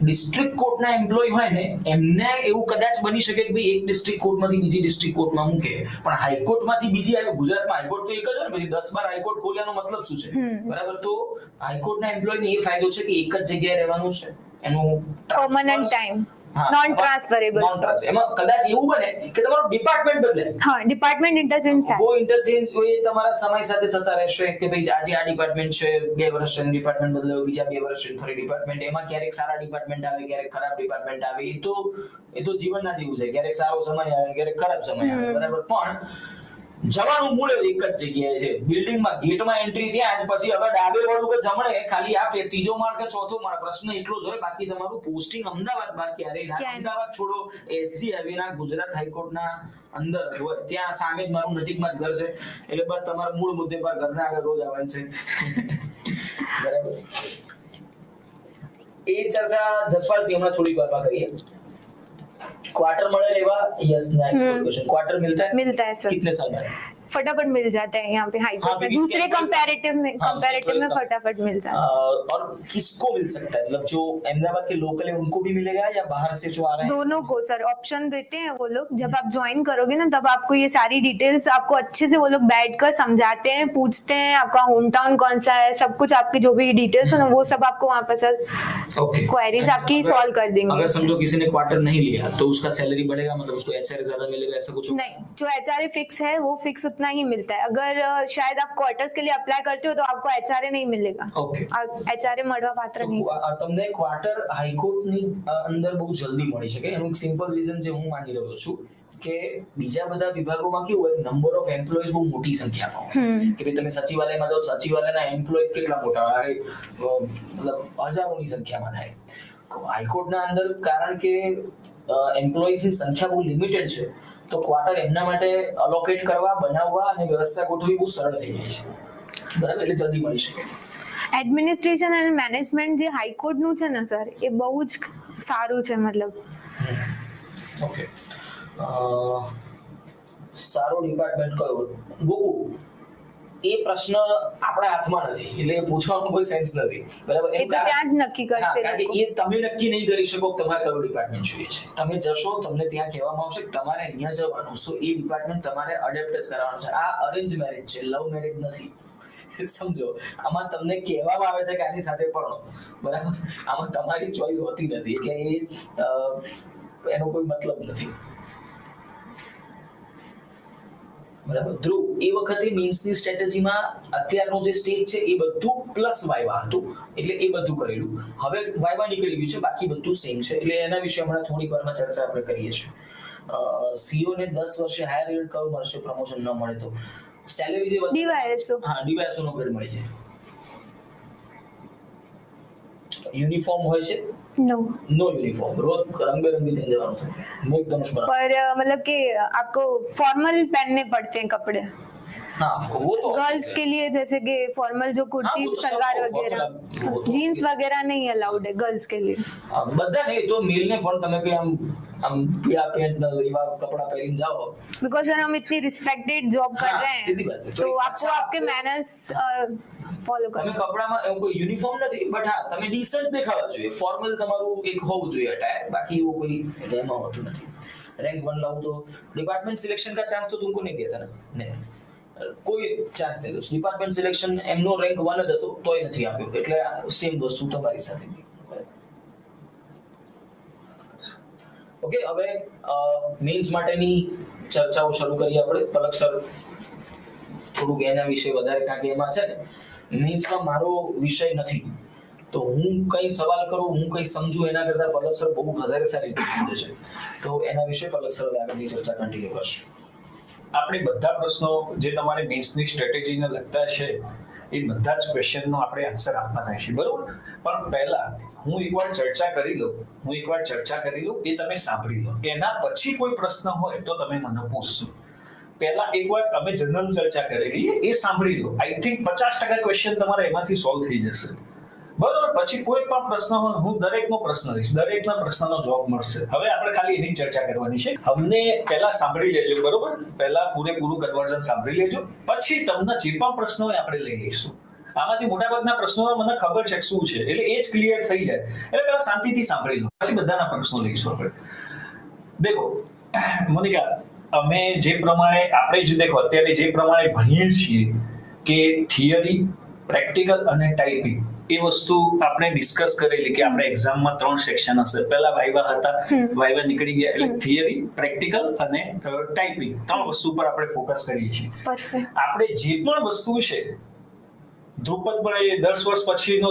ડિસ્ટ્રિક્ટ કોર્ટના એમ્પ્લોય હોય ને, એમને એવું કદાચ બની શકે કે ભાઈ એક ડિસ્ટ્રિક્ટ કોર્ટમાંથી બીજી ડિસ્ટ્રિક્ટ કોર્ટમાં મૂકે, પણ હાઈકોર્ટમાંથી બીજી આવે, ગુજરાતમાં હાઈકોર્ટ તો એક જ હોય ને, પછી 10-12 હાઈકોર્ટ ખોલ્યાનો મતલબ શું છે, બરાબર? તો હાઈકોર્ટના એમ્પ્લોયને એ ફાયદો છે કે એક જ જગ્યાએ રહેવાનું છે, એનું પરમનન્ટ ટાઈમ, નॉन ट्रांसफरेबल, એમાં કદાચ એવું બને કે તમારું ડિપાર્ટમેન્ટ બદલે, हाँ डिपार्टमेंट इंटरचेंज થાય, वो इंटरचेंज એ તમારા સમય સાથે થતા રહેશે કે ભાઈ આજે આ ડિપાર્ટમેન્ટ છે, 2 વર્ષ પછી ડિપાર્ટમેન્ટ બદલાયો, બીજા 2 વર્ષ પછી ફરી ડિપાર્ટમેન્ટ, એમાં ક્યારેક સારા ડિપાર્ટમેન્ટ આવે, ક્યારેક ખરાબ ડિપાર્ટમેન્ટ આવે, એ તો જીવનના જેવું છે, ક્યારેક સારો સમય આવે, ક્યારેક ખરાબ સમય આવે, બરાબર? પણ જવાનું મૂળ એક જ જગ્યાએ છે, બિલ્ડિંગમાં ગેટમાં એન્ટ્રી ત્યાં જ, પછી હવે ડાબે વળું કે જમણે, ખાલી આ ત્રીજો માળ કે ચોથો માળ, પ્રશ્ન એટલો જ હોય, બાકી તમારું પોસ્ટિંગ અમદાવાદ બહાર ક્યારેય ના, અમદાવાદ છોડો, SG હાઈવેના ગુજરાત હાઈકોર્ટના અંદર જ હોય, ત્યાં સામે જ મારું નજીકમાં જ ઘર છે, એટલે બસ તમારા મૂળ મુદ્દે પર ઘરના આગળ રોજ આવવાનું છે, બરાબર? એ ચર્ચા જસપાલ સિંહ હમણાં થોડી વારમાં કરીએ। क्वार्टर મળે લેવા, यस ना, क्वेश्चन क्वार्टर मिलता है सर, कितने साल बाद? फटाफट मिल जाता है यहाँ पे हाईकोर्ट में, दूसरे कंपैरेटिव में फटाफट मिल जाता है। और किसको मिल सकता है, मतलब जो अहमदाबाद के लोकल है उनको भी मिलेगा या बाहर से जो आ रहे हैं? दोनों को सर ऑप्शन देते हैं वो लोग, जब आप ज्वाइन करोगे ना तब आपको ये सारी डिटेल्स आपको अच्छे से वो लोग बैठकर समझाते हैं, पूछते हैं आपका होम टाउन कौन सा है, सब कुछ आपकी जो भी डिटेल्स है ना वो सब आपको वहाँ पर सर क्वेरीज आपकी सॉल्व कर देंगे। अगर समझो किसी ने क्वार्टर नहीं लिया तो उसका सैलरी बढ़ेगा, मतलब उसको HRA ज्यादा मिलेगा, ऐसा कुछ? नहीं, जो HRA फिक्स है वो फिक्स उतना उतना ही मिलता है. अगर शायद आप क्वार्टर्स के लिए अप्लाई करते हो तो आपको एचआरए नहीं मिलेगा. ઓકે, एचआरए મળવા પાત્ર નહીં. તમને ક્વાર્ટર હાઈકોર્ટની અંદર બહુ જલ્દી મળી શકે. એનું એક સિમ્પલ રીઝન જે હું માની રહ્યો છું કે બીજા બધા વિભાગોમાં કેવું હોય, નંબર ઓફ એમ્પ્લોઈઝ બહુ મોટી સંખ્યામાં હોય કે ભાઈ તમે સચિવાલયમાં જાઓ, સચિવાલયના એમ્પ્લોય કેટલા મોટા હોય, મતલબ હજારોની સંખ્યામાં થાય. હાઈકોર્ટના અંદર કારણ કે એમ્પ્લોઈઝની સંખ્યા બહુ લિમિટેડ છે, તો ક્વાર્ટર એમના માટે અલોકેટ કરવા, બનાવવા અને વ્યવસ્થા ગોઠવવી બહુ સરળ થઈ જાય છે. બરાબર, એટલે જલ્દી મળી શકે. એડમિનિસ્ટ્રેશન અને મેનેજમેન્ટ જે હાઈકોર્ટનું છે ને સર, એ બહુ જ સારું છે. મતલબ ઓકે, સારો ડિપાર્ટમેન્ટ કયો? ગોકુ, એ પ્રશ્ન આપણા હાથમાં નથી, એટલે એ પૂછવાનું કોઈ સેન્સ નથી. બરાબર, એ તો ત્યાં જ નક્કી કરશે. કારણ કે એ તમે નક્કી નહીં કરી શકો કે તમારે કયો ડિપાર્ટમેન્ટ જોઈએ છે. તમે જશો, તમને ત્યાં કહેવામાં આવશે કે તમારે અહીંયા જવાનું, સો એ ડિપાર્ટમેન્ટ તમારે અડેપ્ટ જ કરવાનું છે. આ અરેન્જ મેરેજ છે, લવ મેરેજ નથી. સમજો, આમાં તમને કહેવામાં આવે છે કે આની સાથે પડો. બરાબર, આમાં તમારી ચોઈસ હોતી નથી, એટલે એનો કોઈ મતલબ નથી. બરાબર. ધ્રુવ, એ વખતે મીન્સની સ્ટ્રેટેજીમાં અત્યારનો જે સ્ટેજ છે એ બધું પ્લસ વાયવા હતું, એટલે એ બધું કરેલું. હવે વાયવા નીકળી ગયું છે, બાકી બધું સેમ છે. એટલે એના વિશે હમણાં થોડીક વારમાં ચર્ચા આપણે કરીએ છીએ. સીઓ ને 10 વર્ષે હાયર ગ્રેડ કયો મળશે, પ્રમોશન ન મળે તો? સેલેરી જે ડીવાયએસઓ. હા, ડીવાયએસઓ નો ગ્રેડ મળી જાય. यूनिफॉर्म હોય છે? नो यूनिफॉर्म, रोज रंग-बिरंगी दिन जवान था. मैं एकदम पर मतलब कि आपको फॉर्मल पहनने पड़ते हैं कपड़े. हाँ, वो तो गर्ल्स के लिए जैसे कि फॉर्मल जो कुर्ती सलवार वगैरह, जीन्स वगैरह नहीं अलाउड है गर्ल्स के लिए. બધા નહીં તો મેલ ने પણ તમે કે આમ પીળા પેન્ટ ને એવા કપડા પહેરીને જાઓ, बिकॉज सर हम इतनी रिस्पेक्टेड जॉब कर रहे सीधी हैं, बात है. तो आपको आपके मैनर्स ફોલો કરો. તમે કપડામાં એવું કોઈ યુનિફોર્મ નથી, બટ હા તમે ડિસન્ટ દેખાવા જોઈએ. ફોર્મલ તમારું એક હોવું જોઈએ અટાયર, બાકી એવું કોઈ એમાં હોતું નથી. रैंक 1 लाऊं तो डिपार्टमेंट सिलेक्शन का चांस तो तुमको नहीं दिया था ना? नहीं, કોઈ ચાન્સ નહીં. ડિપાર્ટમેન્ટ સિલેક્શન એમનો રેન્ક 1 જ હતો તોય નથી આપ્યો, એટલે સેમ વસ્તુ તમારી સાથે. ઓકે, હવે મેન્સ માટેની ચર્ચાઓ શરૂ કરીએ આપણે. પલક સર થોડુંક એના વિશે વધારે, કારણ કે એમાં છે ને મેન્સમાં મારો વિષય નથી, તો હું કઈ સવાલ કરું, હું કઈ સમજુ, એના કરતા પલક સર બહુ વધારે સારી રીતે સમજે છે. તો એના વિશે પલક સર આગળની ચર્ચા કન્ટિન્યુ કરશે. આપણે બધા પ્રશ્નો જે તમારે મેન્સની સ્ટ્રેટેજીને લગતા છે એ બધા જ ક્વેશ્ચનનો આપણે આન્સર આપવાના છે, બરોબર? પણ પહેલા હું એકવાર ચર્ચા કરી લઉં, એ તમે સાંભળી લો. એના પછી કોઈ પ્રશ્ન હોય તો તમે મને પૂછશો. પહેલા એકવાર અમે જનરલ ચર્ચા કરેલી એ સાંભળી લો. આઈ થિંક 50% ક્વેશ્ચન તમારે એમાંથી સોલ્વ થઈ જશે, બરોબર? પછી કોઈ પણ પ્રશ્ન હોય, હું દરેકનો પ્રશ્ન લઈશ, દરેકના પ્રશ્નનો જવાબ મળશે. હવે આપણે ખાલી એની ચર્ચા કરવાની છે. અમને પહેલા સાંભળી લેજો, બરોબર? પહેલા પૂરેપૂરું કન્વર્ઝન સાંભળી લેજો, પછી તમને જે પણ પ્રશ્નો હોય આપણે લઈ લઈશું. આમાંથી મોટાભાગના પ્રશ્નો મને ખબર છે શું છે, એટલે એ જ ક્લિયર થઈ જાય. એટલે પહેલા શાંતિથી સાંભળી લો, પછી બધાના પ્રશ્નો લઈશું આપણે. દેખો મોનિકા, અમે જે પ્રમાણે આપણે જ દેખો અત્યારે જે પ્રમાણે ભણીએ છીએ કે થિયરી, પ્રેક્ટિકલ અને ટાઈપિંગ, એ વસ્તુ આપણે ડિસ્કસ કરેલી કે આપણે એક્ઝામમાં 3 સેક્શન હશે. પહેલા વાઇવા હતા, વાઇવા નીકળી ગયા, એટલે થિયરી, પ્રેક્ટિકલ અને ટાઈપિંગ 3 વસ્તુ પર આપણે ફોકસ કરીએ છીએ. આપણે જે પણ વસ્તુ છે ધ્રુપદ પણ 10 વર્ષ પછીનો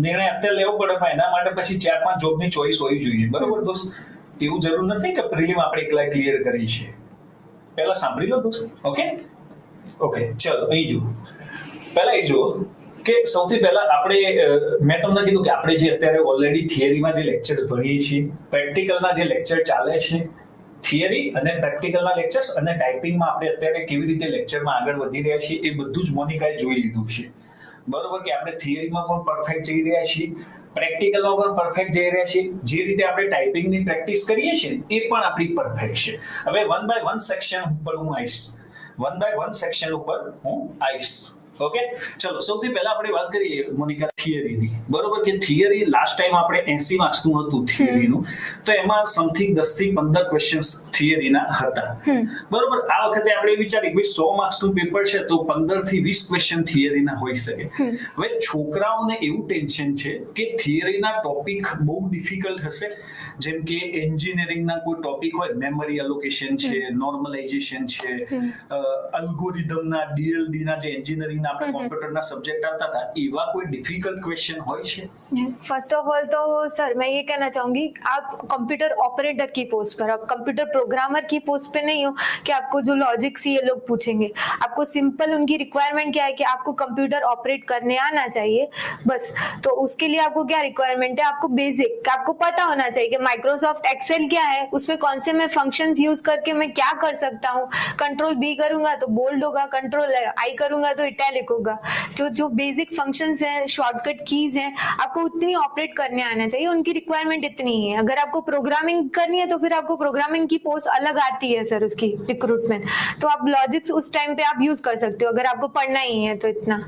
નિર્ણય અત્યારે લેવો પડે, પણ એના માટે પછી 4-5 જોબની ચોઈસ હોવી જોઈએ, બરોબર દોસ્ત? એવું જરૂર નથી કે પ્રિલિમ આપણે એકલા ક્લિયર કરી છે. પહેલા સાંભળી લો દોસ્ત. ઓકે, ચલો અહીં જુઓ. પહેલા એ જુઓ કે સૌથી પહેલા આપણે, મેં તમને કીધું કે આપણે જે અત્યારે ઓલરેડી થિયરીમાં જે લેક્ચર્સ ભણીએ છીએ, પ્રેક્ટિકલના જે લેક્ચર ચાલે છે, થિયરી અને પ્રેક્ટિકલના લેક્ચર્સ અને ટાઈપિંગમાં આપણે અત્યારે કેવી રીતે લેક્ચરમાં આગળ વધી રહ્યા છીએ એ બધું જ મોનિકાએ જોઈ લીધું છે, બરોબર? કે આપણે થિયરીમાં પણ પરફેક્ટ જઈ રહ્યા છીએ, પ્રેક્ટિકલમાં પણ પરફેક્ટ જઈ રહ્યા છીએ, જે રીતે આપણે ટાઈપિંગની પ્રેક્ટિસ કરીએ છીએ એ પણ આપણી પરફેક્ટ છે. હવે 1 by 1 સેક્શન ઉપર હું આવીશ, ઓકે, ચલો સૌથી પહેલા આપણે વાત કરીએ મોનિકા થિયરીની, બરોબર? કે થિયરી લાસ્ટ ટાઈમ આપણે 80 માર્ક્સનું હતું થિયરીનું, તો એમાં સમથિંગ 10 થી 15 ક્વેશ્ચન્સ થિયરીના હતા, બરોબર? આ વખતે આપણે વિચારી કે 100 માર્ક્સનું પેપર છે તો 15 થી 20 ક્વેશ્ચન થિયરીના હોઈ શકે. હવે છોકરાઓને એવું ટેન્શન છે કે થિયરીના ટોપિક બહુ ડિફિકલ્ટ હશે, જેમ કે એન્જિનિયરિંગના કોઈ ટોપિક હોય, મેમરી એલોકેશન છે, નોર્મલાઇઝેશન છે, અલ્ગોરિધમના, ડીએલડીના જે એન્જિનિયરિંગના આપણે કોમ્પ્यूटરના सब्जेक्ट आता था, एवा कोई डिफिकल्ट क्वेश्चन હોય છે? फर्स्ट ऑफ ऑल तो सर मैं ये कहना चाहूंगी, आप कंप्यूटर ऑपरेटर की पोस्ट पर, आप कंप्यूटर प्रोग्रामर की पोस्ट पे नहीं हो कि आपको जो लॉजिक से ये लोग पूछेंगे. आपको सिंपल उनकी रिक्वायरमेंट क्या है कि आपको कंप्यूटर ऑपरेट करने आना चाहिए, बस. तो उसके लिए आपको क्या रिक्वायरमेंट है, आपको बेसिक आपको पता होना चाहिए कि माइक्रोसॉफ्ट एक्सेल क्या है, उसमें कौन से मैं फंक्शंस यूज करके मैं क्या कर सकता हूँ. कंट्रोल बी करूंगा तो बोल्ड होगा, कंट्रोल आई करूंगा तो इटैलिक होगा. जो बेसिक फंक्शंस हैं, शॉर्टकट कीज हैं, आपको उतनी ऑपरेट करने आना चाहिए. उनकी रिक्वायरमेंट इतनी ही है. अगर आपको प्रोग्रामिंग करनी है तो फिर आपको प्रोग्रामिंग की पोस्ट अलग आती है सर, उसकी रिक्रूटमेंट. तो आप लॉजिक्स उस टाइम पे आप यूज कर सकते हो अगर आपको पढ़ना ही है तो इतना.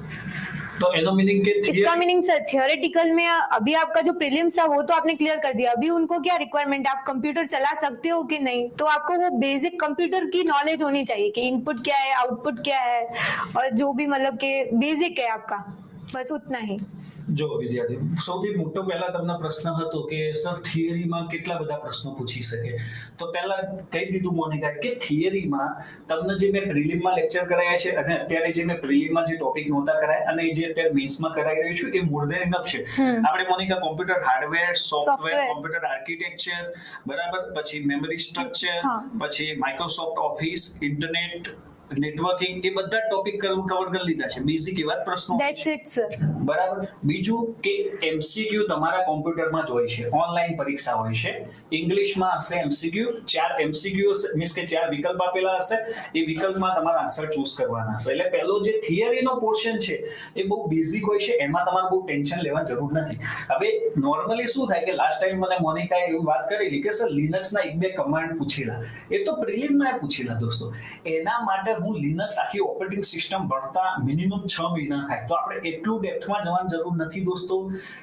तो एनो मीनिंग के इसका मीनिंग सर थियोरेटिकल में अभी आपका जो प्रीलिम्स था वो तो आपने क्लियर कर दिया. अभी उनको क्या रिक्वायरमेंट है, आप कंप्यूटर चला सकते हो कि नहीं, तो आपको वो बेसिक कंप्यूटर की नॉलेज होनी चाहिए कि इनपुट क्या है, आउटपुट क्या है, और जो भी मतलब के बेसिक है आपका, बस उतना ही. જો વિદ્યાર્થી, સૌથી મોટો પહેલા તમને પ્રશ્ન હતો કે સર થિયરીમાં કેટલા બધા પ્રશ્નો પૂછી શકે, તો પહેલા કહી દીધું મોનિકા કે થિયરીમાં તમને જે મેં પ્રિલિમમાં લેક્ચર કરાયા છે અને અત્યારે જે મેં પ્રિલિમમાં જે ટોપિક નહોતા કરાયા અને જે અત્યારે મેન્સમાં કરાઈ રહ્યું છું એ મોર ધેન ઇનફ છે. આપણે મોનિકા computer hardware, software, computer architecture, બરાબર, પછી મેમરી સ્ટ્રક્ચર, પછી માઇક્રોસોફ્ટ ઓફિસ, ઇન્ટરનેટ, નેટવર્કિંગ, એ બધા ટોપિક કવર કરી લીધા છે. બેઝિક એવા પ્રશ્નો, ધેટ્સ ઇટ સર. બરાબર. બીજું કે એમસીક્યુ તમારા કોમ્પ્યુટરમાં જ હોય છે, ઓનલાઈન પરીક્ષા હોય છે, ઇંગ્લિશમાં હશે એમસીક્યુ, 4 એમસીક્યુ મીન્સ કે 4 વિકલ્પ આપેલા હશે, એ વિકલ્પમાં તમારા આન્સર ચૂઝ કરવાના હશે. એટલે પહેલો જે થિયરીનો પોર્શન છે એ બહુ બેઝિક હોય છે, એમાં તમારે બહુ ટેન્શન લેવાની જરૂર નથી. હવે નોર્મલી શું થાય કે લાસ્ટ ટાઈમ મને મોનિકાએ એવી વાત કરેલી કે સર લિનક્સના 1-2 કમાન્ડ પૂછેલા, એ તો પ્રિલિમમાં પૂછેલા દોસ્તો. એના માટે હું લિનક્સ આખી ઓપરેટિંગ સિસ્ટમ ભણતા મિનિમમ 6 મહિના થાય, તો આપણે એટલું ડેપ્થમાં જવાની જરૂર નથી दोस्तों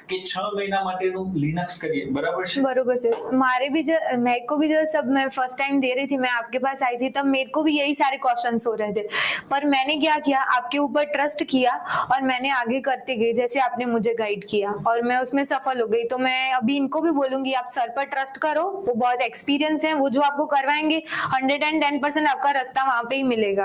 कि 6 महीना माटेનું લિનક્સ કરીએ, બરાબર છે? बरोबर से. मारे भी मेरे को भी जब सब मैं फर्स्ट टाइम दे रही थी, मैं आपके पास आई थी, तब मेरे को भी यही सारे क्वेश्चंस हो रहे थे, पर मैंने क्या किया, आपके ऊपर ट्रस्ट किया और मैंने आगे करते गई जैसे आपने मुझे गाइड किया और मैं उसमें सफल हो गई. तो मैं अभी इनको भी बोलूंगी आप सर पर ट्रस्ट करो, वो बहुत एक्सपीरियंस है, वो जो आपको करवाएंगे 110% आपका रास्ता वहां पे ही मिलेगा.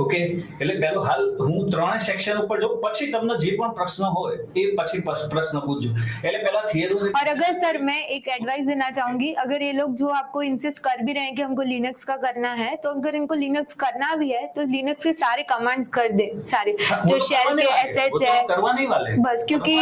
ઓકે, એટલે પહેલો હાલ હું 3 સેક્શન ઉપર જો, પછી તમને જે પણ પ્રશ્ન હોય એ પછી પ્રશ્ન પૂછજો. એટલે પહેલા થિયરી. और अगर सर मैं एक एडवाइस देना चाहूंगी, अगर ये लोग जो आपको इंसिस्ट कर भी रहे हैं कि हमको लिनक्स का करना है, तो अगर इनको लिनक्स करना भी है तो लिनक्स के सारे कमांड्स कर दे, सारे जो शेल के एसएच है, करवा नहीं वाले बस. क्योंकि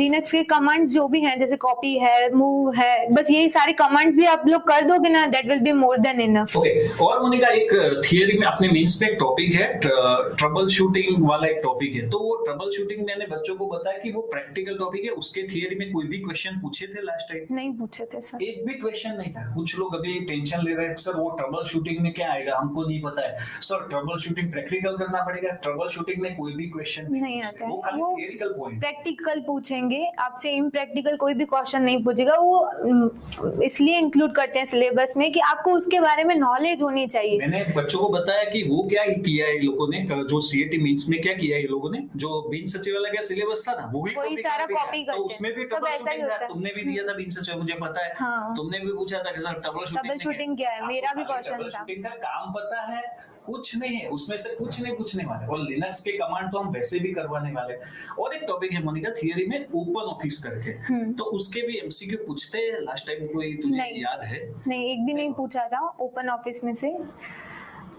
लिनक्स के कमांड्स जो भी हैं, जैसे कॉपी है, मूव है, बस यही सारे कमांड्स भी आप लोग कर दोगे ना, that will be more than enough. Okay. और मोनिका एक थियरी में अपने मेंस पे एक टॉपिक है, ट्रबल शूटिंग वाला एक टॉपिक है, तो वो ट्रबल शूटिंग मैंने बच्चों को बताया कि वो प्रैक्टिकल टॉपिक है. उसके थियरी में कोई भी क्वेश्चन पूछे थे लास्ट टाइम? नहीं पूछे थे सर, एक भी क्वेश्चन नहीं था. कुछ लोग अभी टेंशन ले रहे हैं सर वो ट्रबल शूटिंग में क्या आएगा, हमको नहीं पता है. सर ट्रबल शूटिंग प्रैक्टिकल करना पड़ेगा. ट्रबल शूटिंग में कोई भी क्वेश्चन नहीं आता है, वो खाली वो थियरिकल पॉइंट प्रैक्टिकल पूछेंगे आपसे, इम्प्रैक्टिकल कोई भी क्वेश्चन नहीं पूछेगा. वो इसलिए इंक्लूड करते हैं सिलेबस में कि आपको उसके बारे में नॉलेज होनी चाहिए. मैंने बच्चों को बताया कि वो क्या किया है ये लोगों ने, जो सीएटी मींस में क्या किया है ये लोगों ने, जो बीन सचिव वाला क्या सिलेबस था ना वो ही सारा कॉपी करते हैं. तो उसमें भी ट्रबल शूटिंग था. तुमने भी दिया था बीन सचिव, मुझे पता है. हाँ. तुमने भी पूछा था कि सर ट्रबल शूटिंग क्या है, मेरा भी क्वेश्चन था. शूटिंग का काम पता है, कुछ नहीं है उसमें से, कुछ नहीं पूछने वाले. और लिनक्स के कमांड तो हम वैसे भी करवाने वाले. और एक टॉपिक है मोनिका थियरी में ओपन ऑफिस करके, तो उसके भी एमसीक्यू पूछते हैं. लास्ट टाइम कोई तुझे याद है? नहीं, एक भी नहीं पूछा था ओपन ऑफिस में से,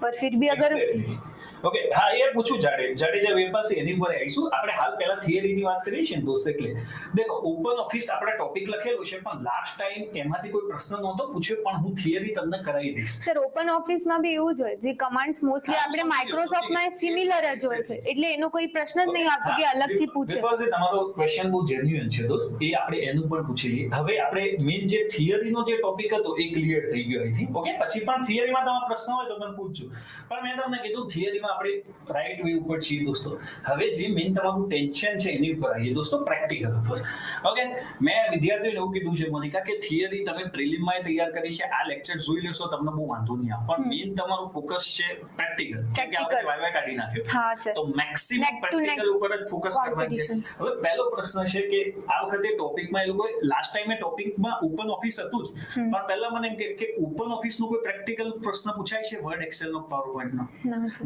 पर फिर भी अगर ઓકે. હા એ પૂછું જાડેજા વેપાર છે એની પર આવીશું. આપણે હાલ પહેલા થિયરીની વાત કરીએ છીએ ને દોસ્ત. એટલે દેખો ઓપન ઓફિસ આપણે ટોપિક લખેલું છે, પણ લાસ્ટ ટાઈમ એમાંથી કોઈ પ્રશ્ન નહોતો પૂછ્યો, પણ હું થિયરી તમને કરાવી દઈશ. સર ઓપન ઓફિસમાં બી એવું જ હોય, જે કમાન્ડ્સ મોસ્ટલી આપણે માઇક્રોસોફ્ટમાં સિમિલર જ હોય છે, એટલે એનો કોઈ પ્રશ્ન જ નહીં આવતો કે અલગથી પૂછે. બિકોઝ તમારો ક્વેશ્ચન બહુ જેન્યુઇન છે દોસ્ત, એ આપણે એનું પણ પૂછી લઈએ. હવે આપણે મેઇન જે થિયરીનો જે ટોપિક હતો એ ક્લિયર થઈ ગયો અહીંથી. ઓકે, પછી પણ થિયરીમાં તમારો પ્રશ્ન હોય તો મને પૂછજો. પણ મેં તમને કીધું થિયરીમાં આપણે રાઈટ વે ઉપર છીએ દોસ્તો. હવે જે મેઇન તમારું ટેન્શન છે એની ઉપર આવીએ દોસ્તો, પ્રેક્ટિકલ ઉપર. ઓકે, મેં વિદ્યાર્થીઓને એવું કીધું છે મોનિકા કે થિયરી તમે પ્રિલિમમાં તૈયાર કરી છે, આ લેક્ચર જોઈ લેશો તમને બહુ વાંધો નહીં આવે, પણ મેઇન તમારું ફોકસ છે પ્રેક્ટિકલ. કે આપણે વાયવા કાઢી નાખ્યો, હા સર, તો મેક્સિમમ પ્રેક્ટિકલ ઉપર જ ફોકસ કરવાનું છે. હવે પહેલો પ્રશ્ન છે કે આ વખતે ટોપિકમાં એ લોકો લાસ્ટ ટાઈમે ટોપિકમાં ઓપન ઓફિસ હતું જ, પણ પહેલા મને એમ કે ઓપન ઓફિસ નું કોઈ પ્રેક્ટિકલ પ્રશ્ન પૂછાય છે વર્ડ એક્સેલ નો પાવર પોઈન્ટ નો?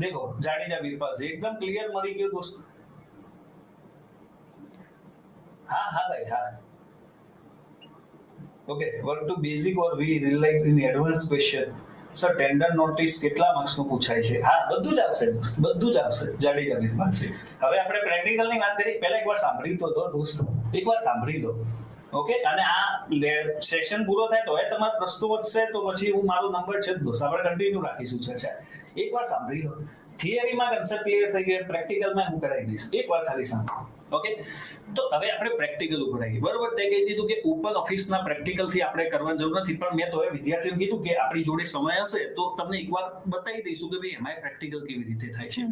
દેખો જાડેજા વીરપાલ છે, એકદમ ક્લિયર મળી ગયો દોસ્ત. હા ભાઈ હા. Okay, work to basic or we realise in advance question. Sir tender notice કેટલા માર્ક્સ નું પૂછાય છે? હા, બધું જ આવશે, બધું જ આવશે. જાડેજા વીરપાલ છે. હવે આપણે પ્રેક્ટિકલ ની વાત કરી, પહેલા એકવાર સાંભળી તો દો દોસ્તો, એકવાર સાંભળી લો. ઓકે, અને આ સેશન પૂરો થાય તો હવે તમારા પ્રશ્નો વધશે તો પછી હું મારો નંબર છે દોસ્ત, આપણે કન્ટિન્યુ રાખીશું ચર્ચા. એકવાર સાંભળી લો. થિયરીમાં કન્સેપ્ટ ક્લિયર થઈ ગયો, પ્રેક્ટિકલમાં હું કરાવી દઈશ, એકવાર ખાલી સાંભળો. ઓકે, તો હવે આપણે પ્રેક્ટિકલ ઉપર આવીએ. બરોબર, તે કહી દીધું કે ઓપન ઓફિસના પ્રેક્ટિકલ થી આપણે કરવાની જરૂર નથી, પણ મેં તો હવે વિદ્યાર્થીઓને કીધું કે આપણી જોડે સમય હશે તો તમને એકવાર બતાવી દઈશું કે ભાઈ એમાં પ્રેક્ટિકલ કેવી રીતે થાય છે.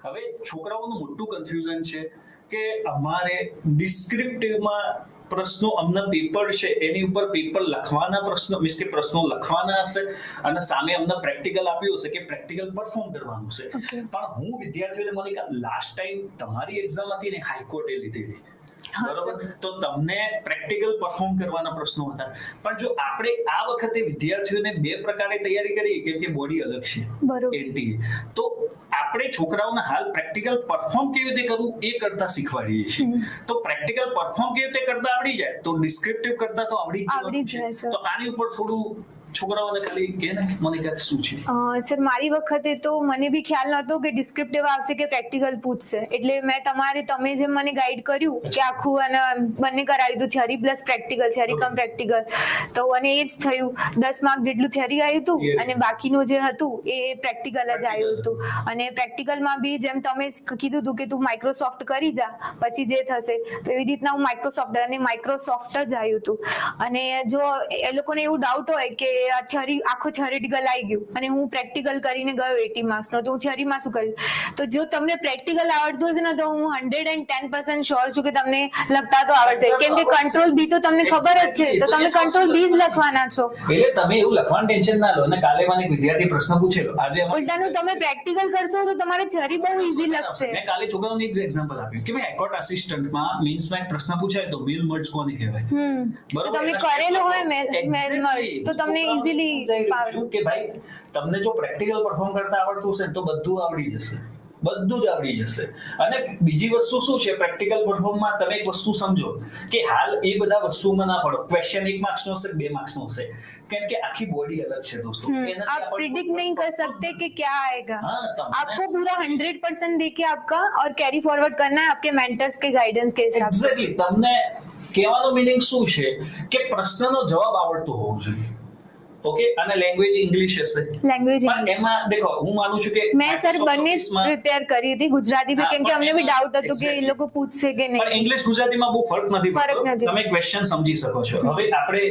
હવે છોકરાઓનું મોટું કન્ફ્યુઝન છે કે અમારે ડિસ્ક્રિપ્ટિવમાં પ્રશ્નો અમને પેપર છે એની ઉપર પેપર લખવાના પ્રશ્નો મીન્સ કે પ્રશ્નો લખવાના હશે અને સામે અમને પ્રેક્ટિકલ આપ્યું હશે કે પ્રેક્ટિકલ પરફોર્મ કરવાનું છે. પણ હું વિદ્યાર્થીઓને મને કે લાસ્ટ ટાઈમ તમારી એક્ઝામ હતી ને હાઈકોર્ટે લીધેલી, બરોબર, તો તમને પ્રેક્ટિકલ પરફોર્મ કરવાના પ્રશ્નો હતા. પણ જો આપણે આ વખતે વિદ્યાર્થીઓને બે પ્રકારે તૈયારી કરીએ, કેમ કે બોડી અલગ છે એનટી, તો આપણે છોકરાઓને હાલ પ્રેક્ટિકલ પરફોર્મ કેવી રીતે કરવું એ કરતા શીખવાડીએ છીએ. તો પ્રેક્ટિકલ પરફોર્મ કેવી રીતે કરતા આવડી જાય તો ડિસ્ક્રિપ્ટિવ કરતા તો આવડી જાય. તો આની ઉપર થોડું છોકરાઓને ખાલી કે ને મને કહે શું છે. સર મારી વખતે તો મને બી ખ્યાલ નહોતો કે ડિસ્ક્રિપ્ટિવ આવશે કે પ્રેક્ટિકલ પૂછશે, એટલે મેં તમે જેમ મને ગાઈડ કર્યું કે આખું અને બંને કરાવી દીધું, થિયરી પ્લસ પ્રેક્ટિકલ, થિયરી કમ પ્રેક્ટિકલ, તો અને એ જ થયું. 10 માર્ક જેટલું થિયરી આવ્યું હતું અને બાકીનું જે હતું એ પ્રેક્ટિકલ જ આવ્યું હતું. અને પ્રેક્ટિકલમાં બી જેમ તમે કીધું હતું કે તું માઇક્રોસોફ્ટ કરી જા પછી જે થશે, તો એવી રીતના હું માઇક્રોસોફ્ટ જ આવ્યું હતું. અને જો એ લોકોને એવું ડાઉટ હોય કે થિયરી આખો થિયરેટિકલ આવી ગયું અને હું પ્રેક્ટિકલ કરીને ગયો 80 માર્ક્સ નો, તો હું થિયરીમાં શું કરીશ? તો જો તમને પ્રેક્ટિકલ આવડતું હશે ને તો હું 110% શ્યોર છું કે તમને લખતા તો આવડશે, કેમ કે કંટ્રોલ બી તો તમને ખબર જ છે, તો તમે કંટ્રોલ બી જ લખવાના છો. એટલે તમે એવું લખવાનું ટેન્શન ના લો. અને કાલે મને એક વિદ્યાર્થી પ્રશ્ન પૂછેલો, આજે ઉલટાનું તમે પ્રેક્ટિકલ કરશો તો તમારે થિયરી બહુ ઈઝી લગશે. મેં કાલે છોકરાઓને એક એક્ઝામ્પલ આપ્યું કે ભાઈ એકોર્ટ આસિસ્ટન્ટમાં મીન્સમાં એક પ્રશ્ન પૂછાય તો મેલ મર્જ કોને કહેવાય? તો તમે કરેલો હોય મેલ મર્જ તો તમને ઈઝીલી કે ભાઈ તમને જો પ્રેક્ટિકલ પરફોર્મ કરતા આવડતું હશે તો બધું આવડી જશે, બધું જ આવડી જશે. અને બીજી વસ્તુ શું છે, પ્રેક્ટિકલ પરફોર્મમાં તમે એક વસ્તુ સમજો કે હાલ એ બધા વસ્તુમાં ના પડો. ક્વેશ્ચન 1 માર્ક્સ નો હશે, 2 માર્ક્સ નો હશે, કેમ કે આખી બોડી અલગ છે દોસ્તો. आप प्रिडिक्ट नहीं कर सकते कि क्या आएगा. आपको पूरा 100% देके आपका और कैरी फॉरवर्ड करना है आपके मेंटर्स के गाइडेंस के हिसाब से. એક્ઝેક્ટલી. તમને કહેવાનો મીનિંગ શું છે કે પ્રશ્નનો જવાબ આવડતો હોવો જોઈએ. ઓકે, અને લેંગ્વેજ ઇંગ્લિશ હશે. લેંગ્વેજ પણ એમાં દેખો હું માનું છું કે મેં સર બંને પ્રિપેર કરી હતી, ગુજરાતી બી, કેમ કે અમને બી ડાઉટ હતું કે એ લોકો પૂછશે કે નહીં. પણ ઇંગ્લિશ ગુજરાતીમાં બહુ ફરક નથી પડતો, તમે ક્વેશ્ચન સમજી શકો છો. હવે આપણે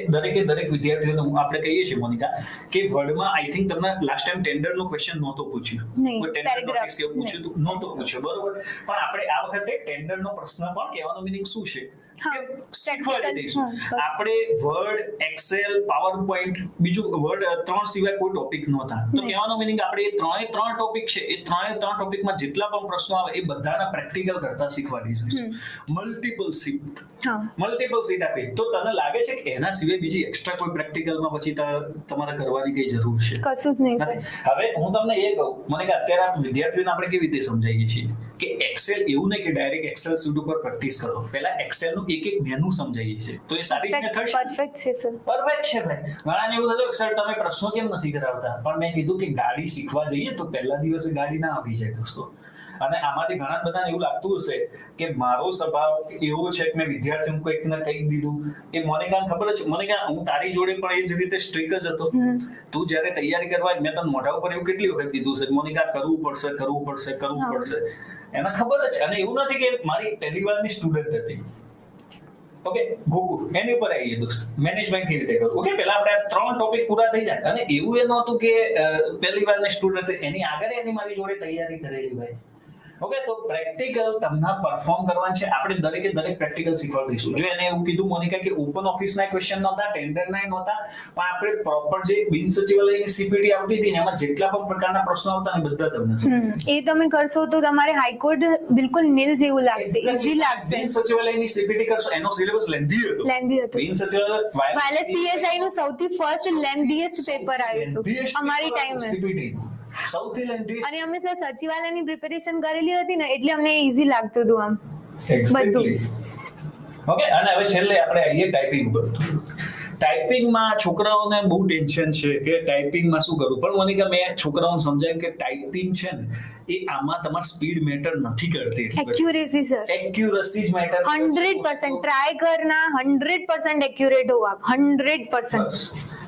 દરેક વિદ્યાર્થીઓને આપણે કહીએ છીએ મોનિકા કે વર્ડમાં આઈ થિંક તમને લાસ્ટ ટાઈમ ટેન્ડરનો ક્વેશ્ચન નહોતો પૂછ્યો, કોઈ ટેન્ડર નોટિસ કેવું પૂછ્યું હતું નહોતો પૂછ્યો, બરોબર. પણ આપણે આ વખતે ટેન્ડરનો પ્રશ્ન પણ કહેવાનો મીનિંગ શું છે શીખવાડી દઈશું. આપણે વર્ડ, એક્સેલ, પાવર પોઈન્ટ, બીજું વર્ડ 3 સિવાય કોઈ ટોપિક નહોતા. તો કહેવાનો મીનિંગ આપણે એ 3 ટોપિક છે, એ 3 ટોપિકમાં જેટલા પણ પ્રશ્નો આવે એ બધાના પ્રેક્ટિકલ કરતા શીખવાડી દઈશું. મલ્ટિપલ સીટ આપી તો તને લાગે છે કે એના સિવાય બીજી એક્સ્ટ્રા કોઈ પ્રેક્ટિકલમાં પછી તમારે કરવાની કઈ જરૂર છે? કશું જ નહીં. હવે હું તમને એ કહું, મને કે અત્યારે વિદ્યાર્થીઓને આપણે કેવી રીતે સમજાવીએ છીએ કે એક્સેલ એવું નહીં કે ડાયરેક્ટ એક્સેલ શીટ ઉપર પ્રેક્ટિસ કરો, પહેલા એક્સેલ નું એક મેનુ સમજાવીએ છીએ, તો એ સારી રીતે થશે. પરફેક્ટ છે સર, પરફેક્ટ છે ભાઈ. ઘણાને એવું થતું સર તમે પ્રશ્નો કેમ નથી કરાવતા, પણ મેં કીધું કે ગાડી શીખવા જઈએ તો પહેલા દિવસે ગાડી ના આવી જાય દોસ્તો. અને આમાંથી ઘણા બધાને એવું લાગતું હશે કે મારો સ્વભાવ એવો છે કે મેં વિદ્યાર્થીઓને કંઈક ને કંઈક દીધું. એ મોનિકાને ખબર જ, મોનિકા હું તારી જોડે પણ એ જ રીતે સ્ટ્રીક જ હતો. તું જ્યારે તૈયારી કરવા મેં તને મોઢા ઉપર એવું કેટલી વખત દીધું છે મોનિકા કરવું પડશે. એને ખબર જ છે. અને એવું નથી કે મારી પહેલી વારની સ્ટુડન્ટ હતી, ઓકે ગોકુ એની ઉપર આવીએ દોસ્ત, મેનેજમેન્ટ કેવી રીતે કરવું. ઓકે પહેલા આપણે 3 ટોપિક પૂરા થઈ જાય. અને એવું એ નહોતું કે પહેલી વાર સ્ટુડન્ટ એની આગળ એની મારી જોડે તૈયારી કરેલી ભાઈ. ઓકે તો પ્રેક્ટિકલ તમને પરફોર્મ કરવાનું છે. આપણે દરેકે દરેક પ્રેક્ટિકલ શીખવાડી દઈશું. જો એને એવું કીધું મોનિકા કે ઓપન ઓફિસના ક્વેશ્ચન નહોતા, ટેન્ડરના નહોતા, પણ આપણે પ્રોપર જે બિન સચિવાલયની સીપીટી આવતી હતી ને એમાં જેટલા પણ પ્રકારના પ્રશ્નો આવતા ને બધા તમને એ તમે કરશો તો તમારે હાઈકોર્ટ બિલકુલ નીલ જેવું લાગશે, ઈઝી લાગશે. બિન સચિવાલયની સીપીટી કરશો એનો સિલેબસ લેન્ધી હતો. બિન સચિવાલય વાયરલેસ પીએસઆઈ નું સૌથી ફર્સ્ટ લેન્ધીએસ્ટ પેપર આવ્યું હતું અમારી ટાઈમે. સીપીટી સૌથી લેન્ધી. અને અમે સર સચિવાલયની પ્રિપેરેશન કરેલી હતી ને એટલે અમને ઈઝી લાગતું હતું આમ બધું. ઓકે અને હવે છેલ્લે આપણે આવીએ ટાઈપિંગ ઉપર. ટાઈપિંગમાં છોકરાઓને બહુ ટેન્શન છે કે ટાઈપિંગમાં શું કરવું. પણ મોનિકા મેં છોકરાઓને સમજાવ્યું કે ટાઈપિંગ છે ને એ આમાં તમારી સ્પીડ મેટર નથી કરતી. एक्यूरेसी सर, एक्यूरेसी જ મેટર 100% ट्राई करना, 100% एक्यूरेट हो आप, 100%.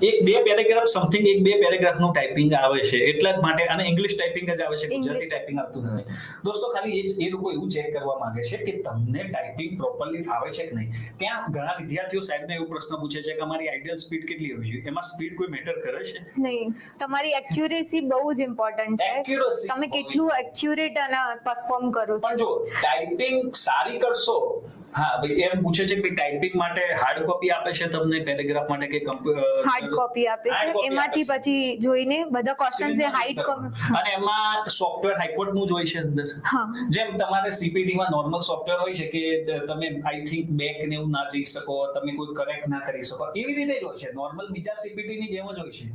એક બે પેરેગ્રાફ સમથિંગ એક બે પેરેગ્રાફ નું ટાઈપિંગ આવે છે એટલા જ માટે, અને ઇંગ્લિશ ટાઈપિંગ જ આવે છે, ગુજરાતી ટાઈપિંગ આવતું નથી. દોસ્તો ખાલી એ લોકો એવું ચેક કરવા માંગે છે કે તમને ટાઈપિંગ પ્રોપરલી ફાવે છે કે નહીં. ત્યાં ઘણા વિદ્યાર્થીઓ સાહેબને એવો પ્રશ્ન પૂછે છે કે અમારી આઈડિયલ સ્પીડ કેટલી હોવી જોઈએ. એમાં સ્પીડ કોઈ મેટર કરે છે નહીં. તમારી એક્યુરેસી બહુ જ ઇમ્પોર્ટન્ટ છે. Accuracy તમે કેટલું એક્યુરેટ અને પરફોર્મ કરો છો. પણ જો ટાઈપિંગ સારી કરશો, હા ભાઈ એમ પૂછે છે કે ટાઈપિંગ માટે હાર્ડ કોપી આપે છે તમને પેરેગ્રાફ માટે કે હાર્ડ કોપી આપે છે, એમાંથી પછી જોઈને બધા ક્વેશ્ચન્સ એ હાઈડ કોપી. અને એમાં સોફ્ટવેર હાઈકોર્ટ નું જ હોય છે અંદર. જેમ તમારે સીપીટી માં નોર્મલ સોફ્ટવેર હોય છે કે તમે આઈ થિંક બેક ને એવું ના જઈ શકો, તમે કોઈ કરેક્ટ ના કરી શકો, એવી રીતે જ હોય છે. નોર્મલ બીજા સીપીટી ની જેમ જ હોય છે,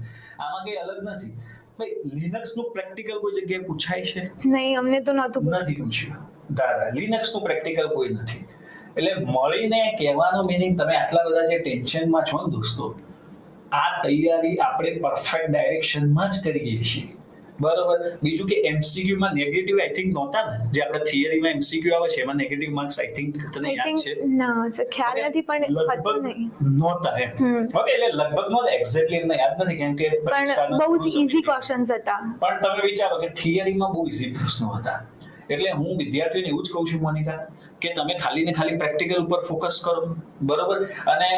આમાં કઈ અલગ નથી. ભાઈ લિનક્સ નું પ્રેક્ટિકલ કોઈ જગ્યાએ પૂછાય છે? નહીં, અમને તો નથી પૂછ્યું. દાદા લિનક્સ નું પ્રેક્ટિકલ કોઈ નથી. એટલે મળીને કહેવાનો મીનિંગ તમે આટલા બધા જે ટેન્શનમાં છો ને દોસ્તો, આ તૈયારી આપણે પરફેક્ટ ડાયરેક્શનમાં જ કરીએ છીએ. બરોબર. બીજું કે એમસીક્યુ માં નેગેટિવ આઈ થિંક નહોતા ને, જે આપણે થિયરીમાં એમસીક્યુ આવે છે એમાં નેગેટિવ માર્ક્સ આઈ થિંક તને યાદ છે? ના સર, ખ્યાલ નથી પણ હતું નહીં. નહોતા એમ. ઓકે એટલે લગભગ નો એક્ઝેક્ટલી એમને યાદ નથી કેમ કે પણ બહુ જ ઈઝી ક્વેશ્ચન્સ હતા. પણ તમે વિચારો કે થિયરીમાં બહુ ઈઝી પ્રશ્નો હતા. એટલે હું વિદ્યાર્થીઓને એવું જ કહું છું મોનિકા કે તમે ખાલી ને ખાલી પ્રેક્ટિકલ ઉપર ફોકસ કરો. બરોબર. અને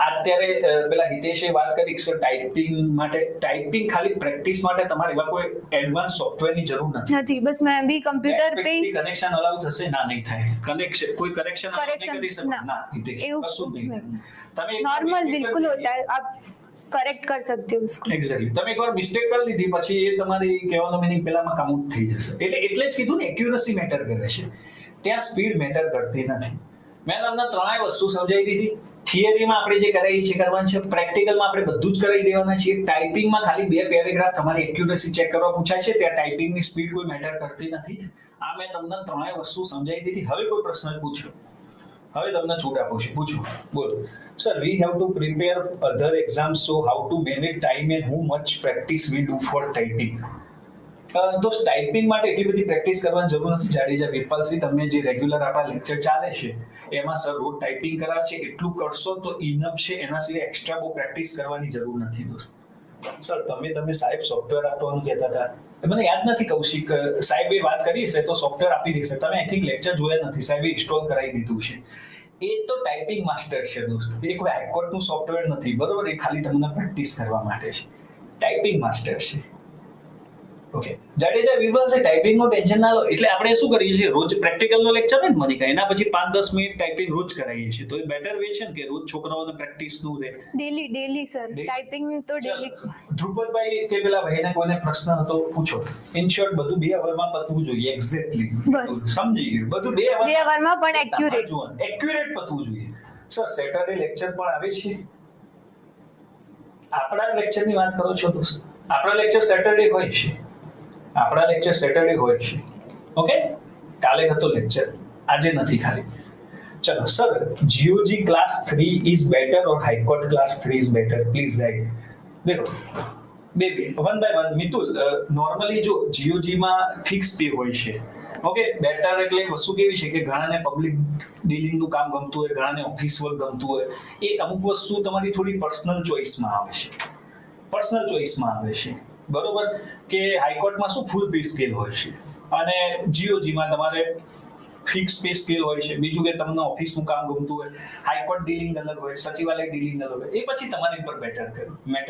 અત્યારે પેલા હિતેશે વાત કરી કે ટાઈપિંગ માટે, ટાઈપિંગ ખાલી પ્રેક્ટિસ માટે તમારે એવા કોઈ એડવાન્સ સોફ્ટવેરની જરૂર નથી. બસ મેં બી કમ્પ્યુટર पे કનેક્શન અલાઉ થશે ના નહીં થાય. કનેક્શન કોઈ કરેક્શન નહીં કરી શકો ના હિતેશ, કશું જ નહીં. તમે नॉर्मल बिल्कुल होता है, आप करेक्ट कर सकते हो उसको. એક્ઝેક્ટલી. તમે એકવાર મિસ્ટેક કરી લીધી પછી એ તમારી કહેવાનો મીનિંગ પેલામાં કાઉન્ટ થઈ જશે. એટલે જ કીધું ને એક્યુરસી મેટર કરે છે, ત્યાં સ્પીડ મેટર કરતી નથી. મેં તમને ત્રણેય વસ્તુ સમજાવી દીધી. થિયરીમાં આપણે જે કરાવી છે કરવાનું છે, પ્રેક્ટિકલમાં આપણે બધું જ કરાવી દેવાના છીએ. ટાઈપિંગમાં ખાલી 2 પેરેગ્રાફ તમારી એક્યુરસી ચેક કરવા પૂછાય છે, ત્યાં ટાઈપિંગની સ્પીડ કોઈ મેટર કરતી નથી. આ મેં તમને ત્રણેય વસ્તુ સમજાવી દીધી. હવે કોઈ પ્રશ્ન પૂછો, હવે તમને છૂટ આપું છું, પૂછો. બોલો sir, we have to prepare other exams, so how to manage time and how much practice we do for typing. તો ટાઈપિંગ માટે એટલી બધી પ્રેક્ટિસ કરવાની જરૂર નથી. જાડેજા વિરપાલસિંહ તમને જે રેગ્યુલર આપણા લેક્ચર ચાલે છે એમાં સર રોજ ટાઈપિંગ કરાવે છે, એટલું કરશો તો ઇનફ છે. એના સિવાય એક્સ્ટ્રા બહુ પ્રેક્ટિસ કરવાની જરૂર નથી દોસ્ત. સર તમે સાહેબ સોફ્ટવેર આપવાનું કહેતા હતા, મને યાદ નથી કૌશિક સાહેબે વાત કરી છે તો સોફ્ટવેર આપી દેશે. તમે આઈ થિંક લેક્ચર જોયા નથી, સાહેબે ઇન્સ્ટોલ કરાવી દીધું છે. એ તો ટાઈપિંગ માસ્ટર છે દોસ્ત, એ કોઈ હાઈકોર્ટનું સોફ્ટવેર નથી. બરોબર. એ ખાલી તમને પ્રેક્ટિસ કરવા માટે છે. ટાઈપિંગ માસ્ટર છે. ઓકે. જાડેજા વિરપાલસિંહ ટાઈપિંગનું ટેન્શન ના લો. એટલે આપણે શું કરીએ છીએ, રોજ પ્રેક્ટિકલનો લેક્ચર હોય ને મોનિકા, એના પછી 5-10 મિનિટ ટાઈપિંગ રોજ કરાવીએ છીએ. તો એ બેટર વે છે ને કે રોજ છોકરાઓને પ્રેક્ટિસનું રહે. ડેલી સર ટાઈપિંગ તો ડેલી. ધ્રુપદભાઈ કે પેલા ભાઈને કોઈને પ્રશ્ન હતો પૂછો. ઇન શોર્ટ બધું 2 અવરમાં પતવું જોઈએ. એક્ઝેક્ટલી બસ સમજી ગયું. બધું 2 અવરમાં પણ એક્યુરેટ પતવું જોઈએ. સર સેટરડે લેક્ચર પણ આવે છે. આપણા લેક્ચરની વાત કરો છો દોસ્ત, આપણા લેક્ચર સેટરડે હોય છે. આપણા લેક્ચર સેટરડે હોય છે. ઓકે. કાલે હતો લેક્ચર, આજે નથી ખાલી. ચલો sir, GOG class 3 is better or high court class 3 is better, please write. દેખો બેબી 1 બાય 1 મિતુલ, નોર્મલી જો જીઓજી માં ફિક્સ પે હોય છે. ઓકે. બેટર એટલે વસ્તુ કેવી છે કે ઘણાને પબ્લિક ડીલિંગ નું કામ ગમતું હોય, ઘણાને ઓફિસ વર્ક ગમતું હોય. એ અમુક વસ્તુ તમારી થોડી પર્સનલ ચોઇસમાં આવે છે. બરોબર. કે હાઈકોર્ટમાં શું ફૂલ પે સ્કેલ હોય છે અને જીઓજીમાં તમારે ફિક્સ પે સ્કેલ હોય છે, બીજું કે તમને ઓફિસનું કામ ગમતું હોય, હાઈકોર્ટ ડીલિંગ અલગ હોય, સચિવાલય ડીલિંગ અલગ હોય, એ પછી તમારી પર મેટર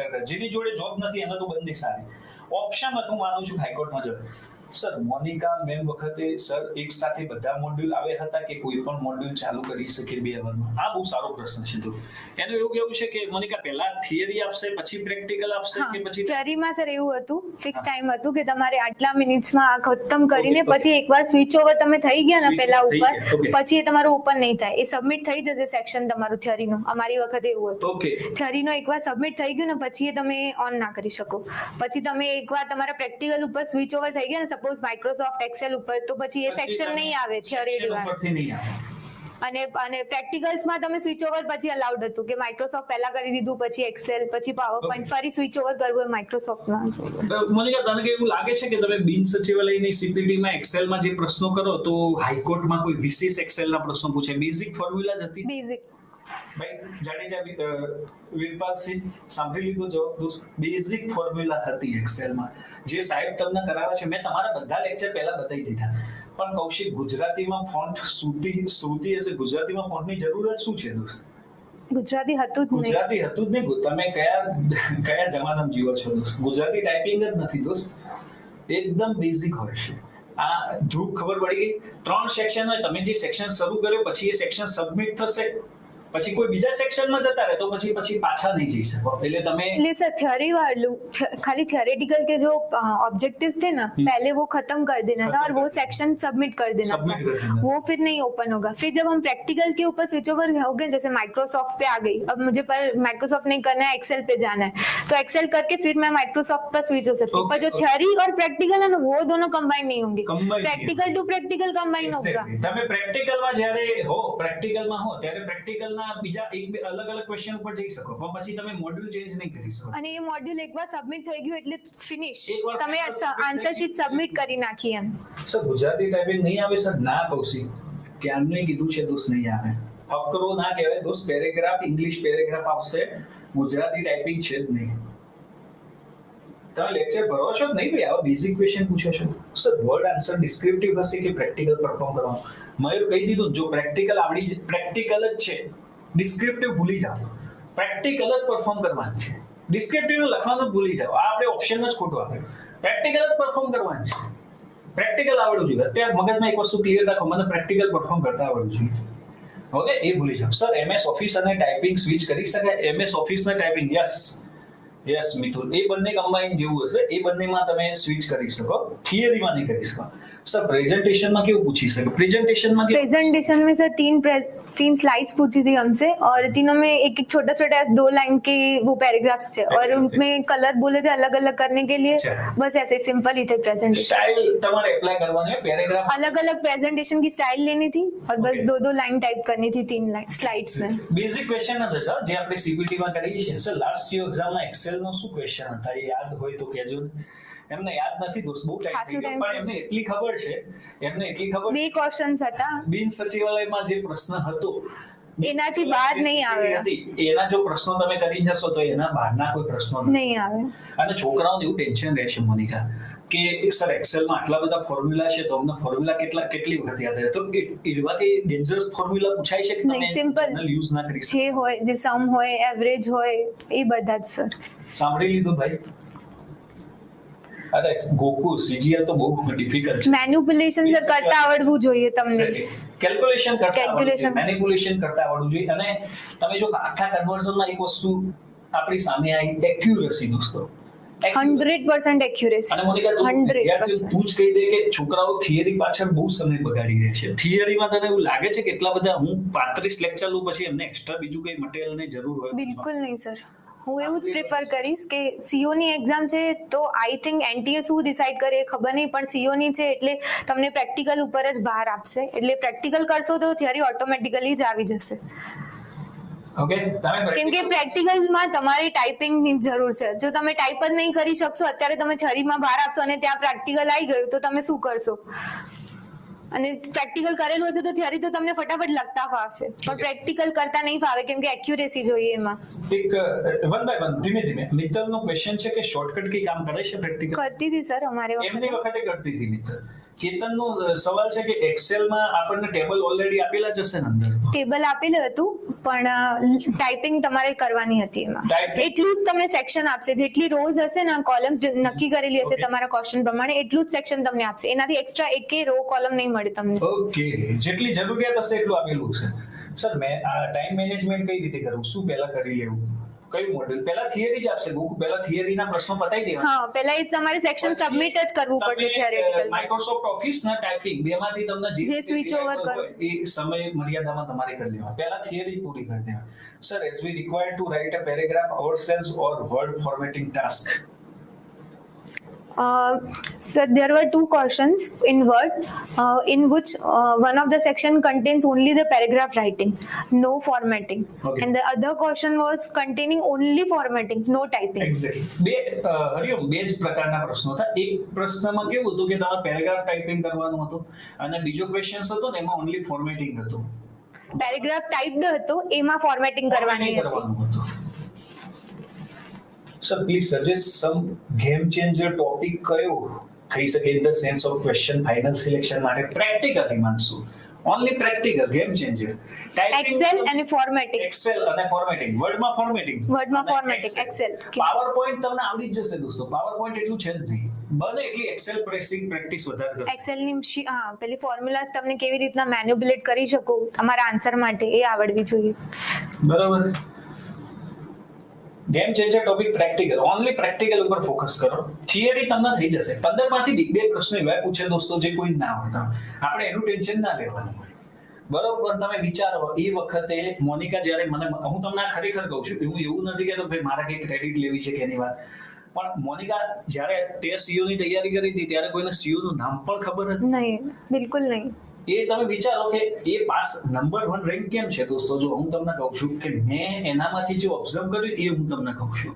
કરે. જેની જોડે જોબ નથી એને તો બંને સારી ઓપ્શન હતું, માનું છું હાઈકોર્ટમાં જવું. સર મોનિકા મેમ વખતે સર એક સાથે બધા મોડ્યુલ આવે હતા કે કોઈ પણ મોડ્યુલ ચાલુ કરી શકે 2 અવરમાં? આ બહુ સારો પ્રશ્ન છે. તો એનું એવું કેવું છે કે મોનિકા પહેલા થિયરી આપશે પછી પ્રેક્ટિકલ આપશે કે પછી? થિયરીમાં સર એવું હતું, ફિક્સ ટાઈમ હતું કે તમારે આટલા મિનિટ્સમાં આ ખતમ કરીને પછી એકવાર સ્વિચ ઓવર તમે થઈ ગયા ને પહેલા ઉપર, પછી એ તમારું ઓપન નહીં થાય, એ સબમિટ થઈ જશે સેક્શન તમારું થિયરીનું. અમારી વખતે એવું હતું. ઓકે, થિયરીનો એકવાર સબમિટ થઈ ગયું ને પછી એ તમે ઓન ના કરી શકો. પછી તમે એકવાર તમારા પ્રેક્ટિકલ ઉપર સ્વિચ ઓવર થઈ ગયા ને, સપોઝ માઇક્રોસોફ્ટ એક્સેલ ઉપર, તો પછી એ સેક્શન નહીં આવે થિયરી ડિવાઇડ. અને પ્રેક્ટિકલ્સમાં તમે સ્વિચ ઓવર પછી અલાઉડ હતું કે માઇક્રોસોફ્ટ પહેલા કરી દીધું, પછી એક્સેલ, પછી પાવર પોઈન્ટ, ફરી સ્વિચ ઓવર કરવું હોય માઇક્રોસોફ્ટમાં. મોનિકા તને એવું લાગે છે કે તમે બિન સચિવાલયની સીપીટીમાં એક્સેલમાં જે પ્રશ્નો કરો તો હાઈકોર્ટમાં કોઈ વિશેષ એક્સેલના પ્રશ્નો પૂછે? બેઝિક ફોર્મ્યુલા જ હતી? બેઝિક. ભાઈ જાડેજા વીરપાલસિંહ સાંભળી લીધો જવાબ દોસ્ત? બેઝિક ફોર્મ્યુલા હતી એક્સેલમાં, જે સાહેબ તમને કરાવે છે. મેં તમારા બધા લેક્ચર પહેલા બતાવી દીધા, પણ કૌશિક ગુજરાતીમાં ફોન્ટ શ્રુતિ હશે, ગુજરાતીમાં ફોન્ટની જરૂરત શું છે દોસ્ત? ગુજરાતી હતું જ નહીં. ગુજરાતી હતું જ નહીં. તમે કયા જમાનામાં જીવો છો દોસ્ત? ગુજરાતી ટાઈપિંગ જ નથી દોસ્ત, એકદમ બેઝિક હોય છે. આ ધ્રુવ ખબર પડી ગઈ? 3 સેક્શન હોય, તમે જે સેક્શન શરૂ કર્યો પછી એ સેક્શન સબમિટ થશે, પછી કોઈ બીજા સેક્શનમાં જતા રહે તો પછી પાછા નહીં જઈ શકો. એટલે सर थ्योरी वालू खाली थियोरेटिकल के जो ऑब्जेक्टिव्स थे ना पहले वो खत्म कर देना था और वो सेक्शन सबमिट कर देना था, वो फिर नहीं ओपन होगा. फिर जब हम प्रैक्टिकल के ऊपर स्विच ओवर हो गए, जैसे माइक्रोसॉफ्ट पे आ गई, अब मुझे पर माइक्रोसॉफ्ट नहीं करना है, एक्सेल पे जाना है, तो एक्सेल करके फिर मैं माइक्रोसॉफ्ट पर स्विच हो सकती हूँ. पर जो थ्योरी और प्रैक्टिकल है ना वो दोनों कंबाइन नहीं होंगे, प्रैक्टिकल टू प्रैक्टिकल कंबाइन होगा. તમે પ્રેક્ટિકલમાં જ્યારે હો, પ્રેક્ટિકલમાં હો ત્યારે પ્રેક્ટિકલના બીજા એક બે અલગ અલગ ક્વેશ્ચન ઉપર જઈ શકો, પણ પછી તમે મોડ્યુલ ચેન્જ નહીં કરી શકો. અને એ મોડ્યુલ એકવાર સબમિટ થઈ ગયું એટલે ફિનિશ, તમે આન્સર શીટ સબમિટ કરી નાખી એમ. સર ગુજરાતી ટાઈપિંગ નહીં આવે? સર ના કૌશિક, ક્યારનું કીધું છે દોસ્ત નહીં આવે. ફકરો ના કહેવાય દોસ્ત, પેરેગ્રાફ ઇંગ્લિશ પેરેગ્રાફ આવશે, ગુજરાતી ટાઈપિંગ છે જ નહીં. તમે લેક્ચર ભરો છો જ નહીં ભાઈ, આવા બેઝિક ક્વેશ્ચન પૂછો છો. સર વર્ડ આન્સર ડિસ્ક્રિપ્ટિવ હશે કે પ્રેક્ટિકલ પરફોર્મ કરવાનું? મયુર કહી દીધું, જો પ્રેક્ટિકલ આવડી પ્રેક્ટિકલ જ છે, ડિસ્ક્રિપ્ટિવ ભૂલી જાઓ, પ્રેક્ટિકલ જ પરફોર્મ કરવાનું છે, ડિસ્ક્રિપ્ટિવ લખવાનું ભૂલી જાઓ. આ આપણે ઓપ્શન જ ખોટું આપ્યું, પ્રેક્ટિકલ જ પરફોર્મ કરવાનું છે, પ્રેક્ટિકલ આવડવું જોઈએ. અત્યારે મગજમાં એક વસ્તુ ક્લિયર રાખો, મને પ્રેક્ટિકલ પરફોર્મ કરતા આવડવું જોઈએ. ઓકે, એ ભૂલી જાઓ. સર એમએસ ઓફિસ અને ટાઈપિંગ સ્વિચ કરી શકાય? એમએસ ઓફિસ અને ટાઈપિંગ યસ મિથુન, એ બંને કમ્બાઈન જેવું હશે, એ બંનેમાં તમે સ્વિચ કરી શકો, થિયરીમાં નહીં કરી શકો. सर प्रेजेंटेशन में क्यों पूछी सर? प्रेजेंटेशन में सर तीन स्लाइड्स पूछी थी हमसे, और तीनों में एक एक छोटा छोटा 2 लाइन के वो पैराग्राफ्स थे, और उनमें कलर बोले थे अलग अलग करने के लिए. बस ऐसे सिंपल ही थे प्रेजेंटेशन. स्टाइल तुम्हारे अप्लाई करवाने है, पैराग्राफ अलग अलग प्रेजेंटेशन की स्टाइल लेनी थी, और बस 2-2 लाइन टाइप करनी थी 3 लाइन स्लाइड्स में. बेसिक क्वेश्चन હતા સર જે આપણે સીપીટી માં કરીએ છીએ. સર લાસ્ટ યર એક્ઝામમાં એક્સેલ નો શું ક્વેશ્ચન હતા એ યાદ હોય તો કહેજો ને. એમને યાદ નથી દોસ્ત, બહુ ટાઈમ થઈ ગયો, પણ એમને એટલી ખબર છે, 2 ક્વેશ્ચન્સ હતા. બિન સચિવાલયમાં જે પ્રશ્ન હતો એનાથી બહાર નહીં આવે, એના જો પ્રશ્નો તમે કરી જશો તો એના બહારના કોઈ પ્રશ્નો નહીં આવે. અને છોકરાઓને એવું ટેન્શન રહેશે મોનિકા કે સર એક્સેલમાં આટલા બધા ફોર્મ્યુલા છે, તો અમને ફોર્મ્યુલા કેટલી વખત યાદ રહે? તો એવા કે ડેન્જરસ ફોર્મ્યુલા પૂછાય છે કે તમે સિમ્પલ યુઝ ના કરી શકો? જે હોય, જે સમ હોય, એવરેજ હોય, એ બધા જ સર. સાંભળી લીધું ભાઈ? અરે ગોકુ સીજીએલ તો બહુ ડિફિકલ્ટ છે. મેનિપ્યુલેશન સર કરતા આવડવું જોઈએ તમને, કેલ્ક્યુલેશન કરતા આવડવું જોઈએ, મેનિપ્યુલેશન કરતા આવડવું જોઈએ. અને તમે જો આખા કન્વર્ઝનમાં એક વસ્તુ આપણી સામે આવી, એક્યુરસી દોસ્તો, 100% એક્યુરેસી. અને મોનિકા તું જ કહી દે કે છોકરાઓ થિયરી પાછળ બહુ સમય બગાડી રહ્યા છે. થિયરીમાં તને એવું લાગે છે કે એટલા બધા, હું 35 લેક્ચર લઉં પછી એમને એક્સ્ટ્રા બીજું કઈ મટીરીયલની જરૂર હોય? બિલકુલ નહીં સર, હું એવું જ પ્રિફર કરીશ કે સીઓ ની એક્ઝામ છે તો આઈ થિંક એનટીએ શું ડિસાઈડ કરે એ ખબર નહીં, પણ સીઓ ની છે એટલે તમને પ્રેક્ટિકલ ઉપર જ ભાર આપશે, એટલે પ્રેક્ટિકલ કરશો તો થિયરી ઓટોમેટિકલી જ આવી જશે. ઓકે, કેમ કે પ્રેક્ટિકલમાં તમારે ટાઈપિંગની જરૂર છે. જો તમે ટાઈપ જ નહીં કરી શકશો, અત્યારે તમે થિયરીમાં ભાર આપશો અને ત્યાં પ્રેક્ટિકલ આવી ગયું તો તમે શું કરશો? અને પ્રેક્ટિકલ કરેલું હશે તો થિયરી તો તમને ફટાફટ લખતા ફાવશે, પણ પ્રેક્ટિકલ કરતા નહીં ફાવે કેમ કે એક્યુરેસી જોઈએ એમાં. એક વન બાય વન ધીમે ધીમે મિત્તલનો ક્વેશ્ચન છે કે શોર્ટકટ કી કામ કરે છે પ્રેક્ટિકલ? કરતી હતી સર અમારે એમની વખતે કરતી હતી મિત્તલ. કેતનનો સવાલ છે કે એક્સેલમાં આપણને ટેબલ ઓલરેડી આપેલા જ હશે ને અંદર? ટેબલ આપેલું હતું પણ ટાઈપિંગ તમારે કરવાની હતી એમાં. Typing? એટલું જ તમને સેક્શન આપશે, જેટલી રોઝ હશે ને કોલમ્સ નક્કી કરેલી હશે Okay. તમારા ક્વેશ્ચન પ્રમાણે એટલું જ સેક્શન તમને આપશે. એનાથી એક્સ્ટ્રા એકે રો કોલમ નહીં મળે તમને. ઓકે, જેટલી જરૂરિયાત હશે એટલું આપેલું છે. સર મેં આ ટાઈમ મેનેજમેન્ટ કઈ રીતે કરવું, શું પહેલા કરી લેવું, કયું મોડેલ? પહેલા થિયરી જ આપશે બુક, પહેલા થિયરીના પ્રશ્નો પતાવી દેવા. હા, પહેલા એ તમારે સેક્શન સબમિટ જ કરવું પડશે થિયરેટિકલ. માઇક્રોસોફ્ટ ઓફિસ ના ટાઈપિંગ બેમાંથી તમને જે switch over કરો. એ સમય મર્યાદામાં તમારે કરી લેવા. પહેલા થિયરી પૂરી કરી દેવા. Sir, as we required to write a paragraph ourselves or word formatting task? Sir, there were two questions in Word in which one of the section contains only the paragraph writing, no formatting. Okay. And the other question was containing only formatting, no typing. Exactly Hariom, બે જ પ્રકારના પ્રશ્નો હતા. એક પ્રશ્નમાં કેવું હતું કે તમારે પેરેગ્રાફ ટાઈપિંગ કરવાનું હતું અને બીજો ક્વેશ્ચન હતો ને એમાં ઓનલી ફોર્મેટિંગ હતું. Paragraph typed હતો, એમાં formatting કરવાની હતી. કરવાનું હતું. Sir, please suggest some game changer topic કયો થઈ શકે in the sense of question final selection માટે પ્રેક્ટિકલી માનશું. Only practical game changer. Excel અને formatting. એક્સેલ અને ફોર્મેટિંગ. વર્ડમાં ફોર્મેટિંગ. વર્ડમાં formatting, Excel. પાવર પોઈન્ટ તમને આવડી જ જશે દોસ્તો. પાવર પોઈન્ટ એટલું છે જ નહીં. બને એટલી એક્સેલ પ્રેક્ટિસ વધારે કરો. Excel ની પેલી ફોર્મ્યુલાસ તમને કેવી રીતના મેન્યુપ્યુલેટ કરી શકો તમારા આન્સર માટે એ આવડવી જોઈએ. બરાબર. Game changer topic practical, only practical ઉપર ફોકસ કરો. થિયરી તમને થઈ જશે. 15 માંથી બે પ્રશ્નો એવા પૂછે દોસ્તો જે કોઈ ના આવડતા. આપણે એનું ટેન્શન ના લેવાનું હોય. બરોબર. તમે વિચારો એ વખતે મોનિકા જ્યારે મને, હું તમને ખરેખર કહું છું, હું એવું નથી કહેતો ભાઈ મારા કઈ ક્રેડિટ લેવી છે કે એની વાત, પણ મોનિકા જ્યારે તે સીઓ ની તૈયારી કરી હતી ત્યારે કોઈને સીઓ નું નામ પણ ખબર હતી નહીં, બિલકુલ નહીં. એ તમે વિચારો કે એ પાસ નંબર 1 રેન્ક કેમ છે દોસ્તો? જો હું તમને કહું છું કે મેં એનામાંથી જે ઓબ્ઝર્વ કર્યું એ હું તમને કહું છું.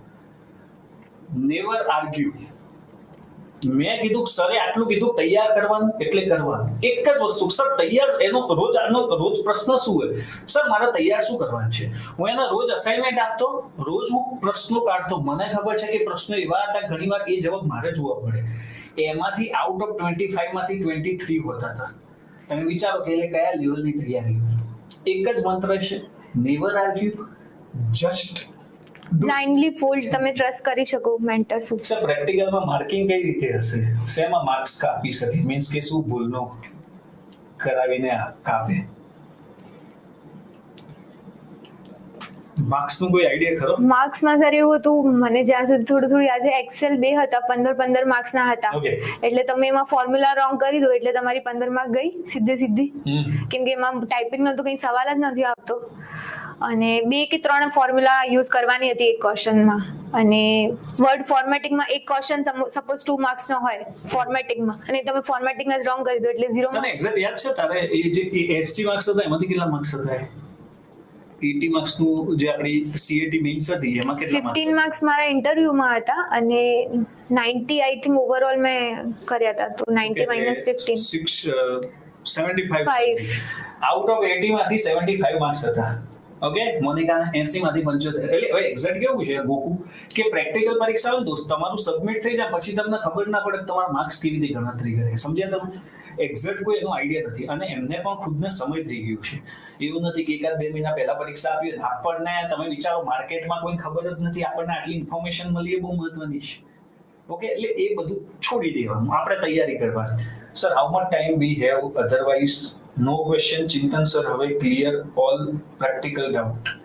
Never argue. મેં કીધું સરે આટલું કીધું તૈયાર કરવાનું એટલે કરવાનું. એક જ વસ્તુ, સર તૈયાર એનો રોજ પ્રશ્ન શું હોય? સર મારે તૈયાર શું કરવાનું છે? હું એના રોજ અસાઇનમેન્ટ આપતો, રોજ હું પ્રશ્નો કાઢતો. મને ખબર છે કે પ્રશ્નો એવા હતા ઘણીવાર એ જવાબ મારે જોવા પડે. એમાંથી આઉટ ઓફ 25 માંથી 23 હોતા હતા. તમે વિચારો કે એટલે કયા લેવલની તૈયારી. એક જ મંત્ર છે, never argue, just blindly fold. તમે ટ્રસ્ટ કરી શકો મેન્ટર્સ ઉપર. સર, પ્રેક્ટિકલમાં માર્કિંગ કઈ રીતે હશે? શેમાં માર્ક્સ કાપી શકે? મીન્સ કે શું ભૂલનો કરાવીને કાપે? માર્ક્સનું કોઈ આઈડિયા ખરો? માર્ક્સમાં સર એવું હતું, મને જ્યાં સુધી થોડું આજે એક્સેલ 2 હતા, 15 માર્ક્સના હતા. Okay. એટલે તમે એમાં ફોર્મ્યુલા રોંગ કરી દો એટલે તમારી 15 માર્ક ગઈ સીધી. કેમ કે એમાં ટાઈપિંગનો તો કંઈ સવાલ જ નથી આવતો. અને 2 કે 3 ફોર્મ્યુલા યુઝ કરવાની હતી એક ક્વેશ્ચનમાં. અને વર્ડ ફોર્મેટિંગમાં એક ક્વેશ્ચન સપોઝ 2 માર્ક્સનો હોય ફોર્મેટિંગમાં, અને તમે ફોર્મેટિંગ જ રોંગ કરી દો એટલે 0 તને એક્ઝેક્ટ યાદ છે તારે એ જે 80 માર્ક્સ હતા એમાંથી કેટલા માર્ક્સ હતા? 80 માર્ક્સનું જે આપણી સીએટી મેઇન્સ હતી એમાં કેટલા માર્ક્સ? 15 માર્ક્સ મારા ઇન્ટરવ્યુમાં હતા અને 90 આઈ થિંક ઓવરઓલ મેં કર્યા હતા. તો 90 માઇનસ 15 75 આઉટ ઓફ 80 માંથી 75 માર્ક્સ હતા. ઓકે, મોનિકાના 80 માંથી 75. એટલે હવે એક્ઝેક્ટ કેવું છે ગોકુ કે પ્રેક્ટિકલ પરીક્ષા હોય દોસ્ત, તમારું સબમિટ થઈ જાય પછી તમને ખબર ના પડે તમારા માર્ક્સ કેવી રીતે ગણતરી કરે. સમજ્યા તમે? એક્ઝેક્ટ કોઈ એનો આઈડિયા નથી. અને એમને પણ ખુદને સમય થઈ ગયો છે. એવું નથી કે 1-2 મહિના પહેલા પરીક્ષા આપી. આપણને તમે વિચારો માર્કેટમાં કોઈ ખબર જ નથી, આપણને આટલી ઇન્ફોર્મેશન મળી એ બહુ મહત્વની છે. ઓકે, એટલે એ બધું છોડી દેવાનું, આપણે તૈયારી કરવાની. Sir, how much time we have? Otherwise no question. Chintan sir, હવે ક્લિયર ઓલ પ્રેક્ટિકલ ડાઉટ.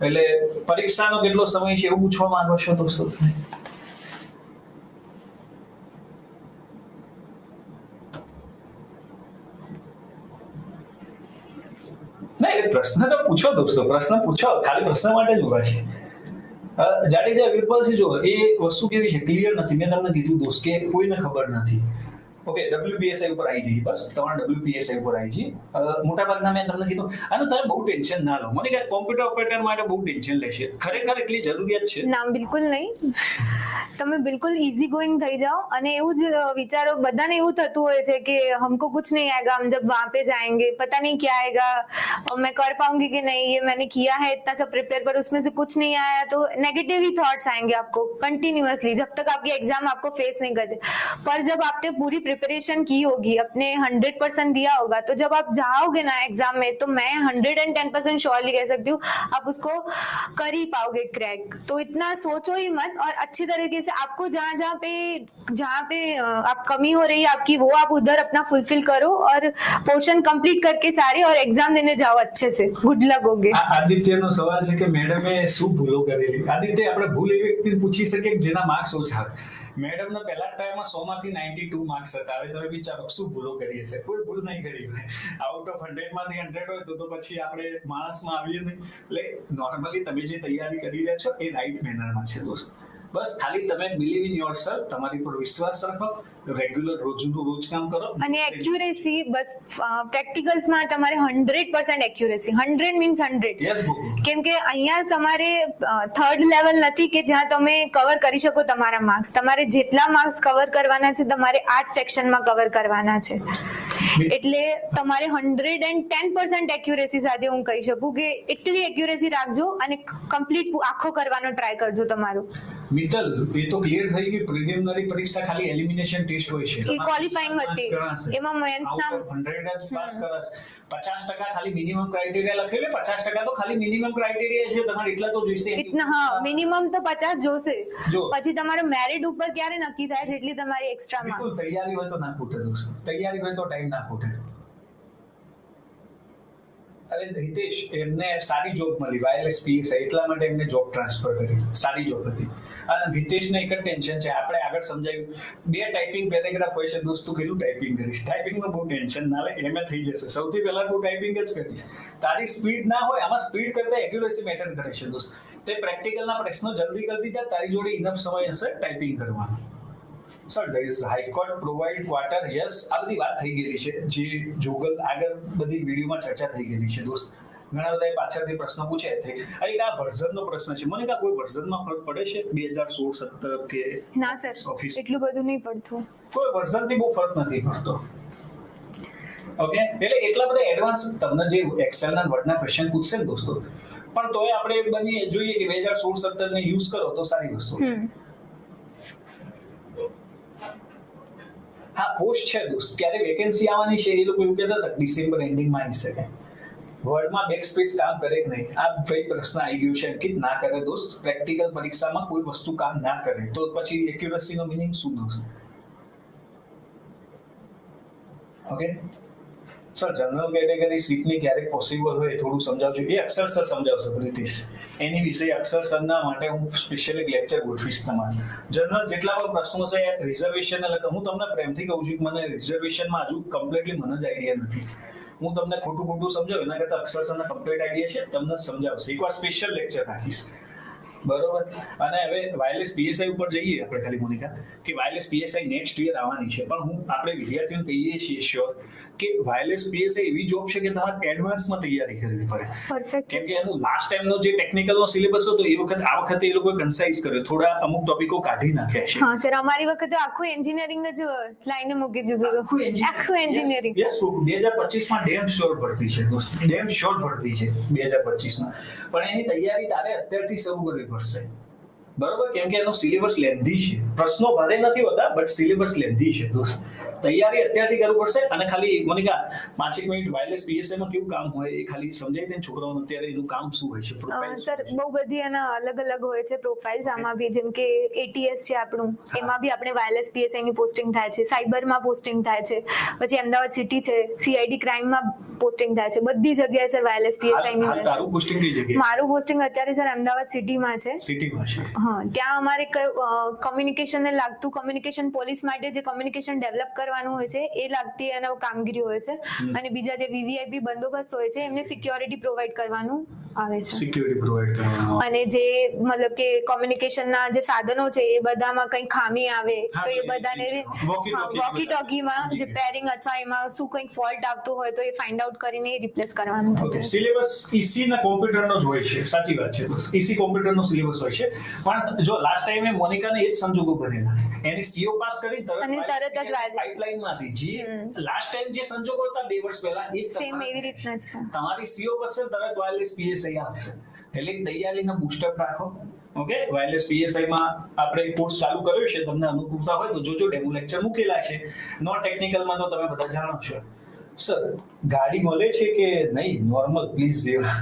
એટલે પરીક્ષાનો કેટલો સમય છે એવું પૂછવા માંગો છો દોસ્તો? નહીં, પ્રશ્ન તો પૂછો દોસ્તો, પ્રશ્ન પૂછો. ખાલી પ્રશ્ન માટે જ ઉભા છે. જાડેજા વીરપલસિંહ, જો એ વસ્તુ કેવી છે ક્લિયર નથી. મેં તમને કીધું દોસ્ત કે કોઈને ખબર નથી. ઓકે, WPSI ઉપર આવી જઈએ. બસ તમારે WPSI ઉપર આવી જઈએ. મોટા ભાગના મેં તમને કીધું આનું તમે બહુ ટેન્શન ના લો. મને કે કોમ્પ્યુટર ઓપરેટર માટે બહુ ટેન્શન લેશે. ખરેખર એટલી જરૂરિયાત છે ના, બિલકુલ નહીં. તમે બિલકુલ ઇઝી ગોઈંગ થઈ જાઓ અને એવું જ વિચારો. બધાને એવું થતું હોય છે કે हमको कुछ नहीं आएगा, हम जब वहां पे जाएंगे पता नहीं क्या आएगा, मैं कर पाऊंगी कि नहीं, ये मैंने किया है इतना सब प्रिपेयर पर उसमें से कुछ नहीं आया, तो नेगेटिव ही थॉट्स आएंगे आपको कंटिन्यूअसली जब तक आपकी एग्जाम आपको फेस नहीं करते. पर जब आपने पूरी प्रिपरेशन की होगी, अपने 100% दिया होगा, तो जब आप जाओगे ना एग्जाम में, तो मैं 110% श्योरली कह सकती हूँ आप उसको कर ही पाओगे क्रैक। तो इतना सोचो ही मत, और अच्छी तरीके से आपको जहाँ पे आप कमी हो रही है आपकी, वो आप उधर अपना फुलफिल करो और पोर्शन कंप्लीट करके सारे और एग्जाम देने जाओ अच्छे से। गुड लक होगे। આદિત્યનો સવાલ છે કે મેડમે શું ભૂલો કરેલી. આદિત્ય, આપણે ભૂલ એવી વ્યક્તિને પૂછી શકીએ કે જેના માર્ક્સ ઓછા આવે. મેડમના પહેલા ટાઈમમાં 100 માંથી 92 માર્ક્સ હતા. હવે તમે વિચારો શું ભૂલો કરી હશે. કોઈ ભૂલ નહીં કરી હોય. આઉટ ઓફ 100 માંથી 100 હોય તો પછી આપણે માણસમાં આવીએ નહીં. એટલે નોર્મલી તમે જે તૈયારી કરી રહ્યા છો એ રાઈટ મેનરમાં છે દોસ્ત. બસ ખાલી તમે બિલીવ ઇન યોરસેલ્ફ, તમારી પર વિશ્વાસ રાખો, રેગ્યુલર રોજનું રોજ કામ કરો. અને એક્યુરેસી, બસ પ્રેક્ટિકલ્સમાં તમારે 100% એક્યુરેસી, 100 મીન્સ 100. યસ બોલો. કેમ કે અહીંયા તમારે થર્ડ લેવલ નથી કે જ્યાં તમે કવર કરી શકો તમારા માર્ક્સ. તમારે જેટલા માર્ક્સ કવર કરવાના છે તમારે આ જ સેક્શનમાં કવર કરવાના છે. એટલે તમારે 110% એક્યુરેસી સાથે હું કહી શકું કે એટલી એક્યુરેસી રાખજો અને કમ્પ્લીટ આખો કરવાનો ટ્રાય કરજો તમારો. મિત્તલ, એ તો ક્લિયર થઈ ગઈ. પ્રિલિમિનરી પરીક્ષા ખાલી એલિમિનેશન ટેસ્ટ હોય છે. એ ક્વોલિફાઈંગ હતી, એમાં મેન્સના 100 પાસ કરાશે. 50% ખાલી મિનિમમ ક્રાઇટેરિયા લખેલું. 50% તો ખાલી મિનિમમ ક્રાઇટેરિયા છે તમારે, એટલા તો જોઈશે. ઇતના, હા, મિનિમમ તો 50 જોશે. જો પછી તમારો મેરિટ ઉપર ક્યારે નક્કી થાય જેટલી તમારી એક્સ્ટ્રા બિલકુલ માર્ક્સ. તૈયારી હોય તો ના ખૂટે દોસ્તો. તૈયારી હોય તો ટાઈમ ના ખૂટે. અરે હિતેશ, એમને સારી જોબ મળી વાયરલેસ પીએસઆઈ, એટલા માટે એમને જોબ ટ્રાન્સફર કરી. સારી જોબ હતી. અને હિતેશને એક જ ટેન્શન છે, આપણે આગળ સમજાવ્યું, 2 ટાઈપિંગ પેરેગ્રાફ હોય છે દોસ્તો. કેટલું ટાઈપિંગ કરીશ? ટાઈપિંગમાં બહુ ટેન્શન ના લે, એમાં થઈ જશે. સૌથી પહેલા તું ટાઈપિંગ જ કરીશ. તારી સ્પીડ ના હોય, આમાં સ્પીડ કરતા એક્યુરેસી મેટર કરે છે દોસ્ત. તે પ્રેક્ટિકલના પ્રશ્નો જલ્દી કરતી જા, તારી જોડે ઇનફ સમય હશે ટાઈપિંગ કરવાનો. Sir, there is high court provide quarter. Yes, આ બધી વાત થઈ ગયેલી છે, જે જોગલ આગળ બધી વિડીયોમાં ચર્ચા થઈ ગયેલી છે દોસ્ત. ઘણા બધા પાછળથી પ્રશ્ન પૂછ્યા છે. આ વર્ઝનનો પ્રશ્ન છે. મને કા કોઈ વર્ઝનમાં ફરક પડે છે 2016-17 કે? ના સર, એટલું બધું નહીં પડતું. કોઈ વર્ઝનથી બહુ ફરક નથી પડતો. ઓકે, એટલે એટલા બધા એડવાન્સ તમને જે એક્સેલના વર્ડના ક્વેશ્ચન પૂછશે ને દોસ્તો, પણ તોય આપણે બની જોઈએ કે 2016-17 ને યુઝ કરો તો સારી વસ્તુ. હા, પોસ્ટ છે દોસ્ત, ક્યારે વેકેન્સી આવવાની છે એ લોકો એવું કહેતા હતા ડિસેમ્બર એન્ડિંગમાં આવી શકે. વર્ડમાં બેક સ્પેસ કામ કરે કે નહીં, આ ભાઈ પ્રશ્ન આવી ગયો છે. અંકિત, ના કરે દોસ્ત. પ્રેક્ટિકલ પરીક્ષામાં કોઈ વસ્તુ કામ ના કરે તો પછી એક્યુરસીનો મિનિંગ શું દોસ્ત? ઓકે સર, જનરલ કેટેગરી સીટની ક્યારેક પોસિબલ હોય થોડું સમજાવજો. એ અક્ષર સર સમજાવશે પ્રીતિશ. એની વિશે અક્ષર સરના માટે હું સ્પેશિયલ એક લેક્ચર ગોઠવીશ તમારે. જનરલ જેટલા પણ પ્રશ્નો છે રિઝર્વેશન એટલે હું તમને પ્રેમથી કહું છું કે મને રિઝર્વેશનમાં હજુ કમ્પ્લીટલી મને જ આઈડિયા નથી. હું તમને ખોટું સમજાવું એના કરતા અક્ષર સરના કમ્પ્લીટ આઈડિયા છે, તમને સમજાવશે. એકવાર સ્પેશિયલ લેક્ચર રાખીશ, બરોબર. અને હવે વાયરલેસ પીએસઆઈ ઉપર જઈએ આપણે ખાલી મોનિકા, કે વાયરલેસ પીએસઆઈ નેક્સ્ટ યર આવવાની છે. પણ હું આપણે વિદ્યાર્થીઓને કહીએ છીએ શ્યોર કે વાયરલેસ પીએસઆઈ એવી જોબ છે કે તમારે એડવાન્સમાં તૈયારી કરવી પડે. પરફેક્ટ. કેમ કે એનું લાસ્ટ ટાઈમનો જે ટેકનિકલનો સિલેબસ હતો એ વખત આ વખતે એ લોકોએ કન્સાઇઝ કર્યો, થોડા અમુક ટોપિકો કાઢી નાખ્યા છે. હા સર, અમારી વખતે આખું એન્જિનિયરિંગ જ લાઈને મૂકી દીધું હતું. આખું એન્જિનિયરિંગ. યસ, 2025 માં ડેમ શ્યોર ભરતી છે દોસ્ત, ડેમ શ્યોર ભરતી છે 2025 માં. પણ એની તૈયારી તારે અત્યારથી શરૂ કરવી પડશે, બરોબર. કેમ કે એનો સિલેબસ લેન્ધી છે. પ્રશ્નો ભારે નથી હોતા બટ સિલેબસ લેન્ધી છે દોસ્ત. તૈયારી અત્યારથી કરવું પડશે. અને ખાલી મોનિકા 5 મિનિટ વાયરલેસ પીએસઆઈ માં કેવું કામ હોય એ ખાલી સમજાવી દે છોકરાઓને, અત્યારે એનું કામ શું હોય છે? પ્રોફાઇલ સર, બહુ બધી એના અલગ અલગ હોય છે પ્રોફાઇલ્સ. આમાં બી જેમ કે એટીએસ છે આપણું, એમાં બી આપણે વાયરલેસ પીએસઆઈ ની પોસ્ટિંગ થાય છે, સાયબરમાં પોસ્ટિંગ થાય છે, પછી અમદાવાદ સિટી છે, સીઆઈડી ક્રાઇમમાં પોસ્ટિંગ થાય છે. બધી જગ્યાએ સર વાયરલેસ પીએસઆઈ ની. તારું પોસ્ટિંગ કઈ જગ્યાએ? મારું પોસ્ટિંગ અત્યારે સર અમદાવાદ સિટીમાં છે. સિટીમાં છે. હા, ત્યાં અમારે કમ્યુનિકેશનને લાગતું, કમ્યુનિકેશન પોલીસ માટે જે કમ્યુનિકેશન ડેવલપ કરવાનું હોય છે એ લાગતી એનો કામગીરી હોય છે. અને બીજા જે વીવીઆઈપી બંદોબસ્ત હોય છે એમને સિક્યોરિટી પ્રોવાઈડ કરવાનું આવે છે. સિક્યોરિટી પ્રોવાઈડ કરવાનું. અને જે મતલબ કે કમ્યુનિકેશનના જે સાધનો છે એ બધામાં કંઈ ખામી આવે તો એ બધાને વોકી ટોકીમાં જે પેરિંગ અથવા એમાં શું કંઈક ફોલ્ટ આવતો હોય તો એ ફાઇન્ડ આઉટ કરીને રિપ્લેસ કરવાનું. ઓકે, સિલેબસ ઈસી ના કોમ્પ્યુટરનો જ હોય છે. સાચી વાત છે દોસ્ત, ઈસી કોમ્પ્યુટરનો સિલેબસ હોય છે. પણ જો લાસ્ટ ટાઈમે મોનિકાને એ જ સંજોગો બનેલા, એની સીઓ પાસ કરી તરત જ પાઇપલાઇનમાંથી જે લાસ્ટ ટાઈમ જે સંજોગો હતા 2 વર્ષ પહેલા એ સેમ એવી રીતના છે. તમારી સીઓ પછી તરત વાયરલેસ પીએસઆઈ આવશે. એટલે તૈયારીને બૂસ્ટઅપ રાખો. ઓકે, વાયરલેસ પીએસઆઈ માં આપણે કોર્સ ચાલુ કર્યો છે, તમને અનુકૂળતા હોય તો જોજો, ડેમો લેક્ચર મૂકેલા છે. નોન ટેકનિકલમાં તો તમે બધા જાણો છો. સર ગાડી મળે છે કે નહીં? નોર્મલ પ્લીઝ જેવા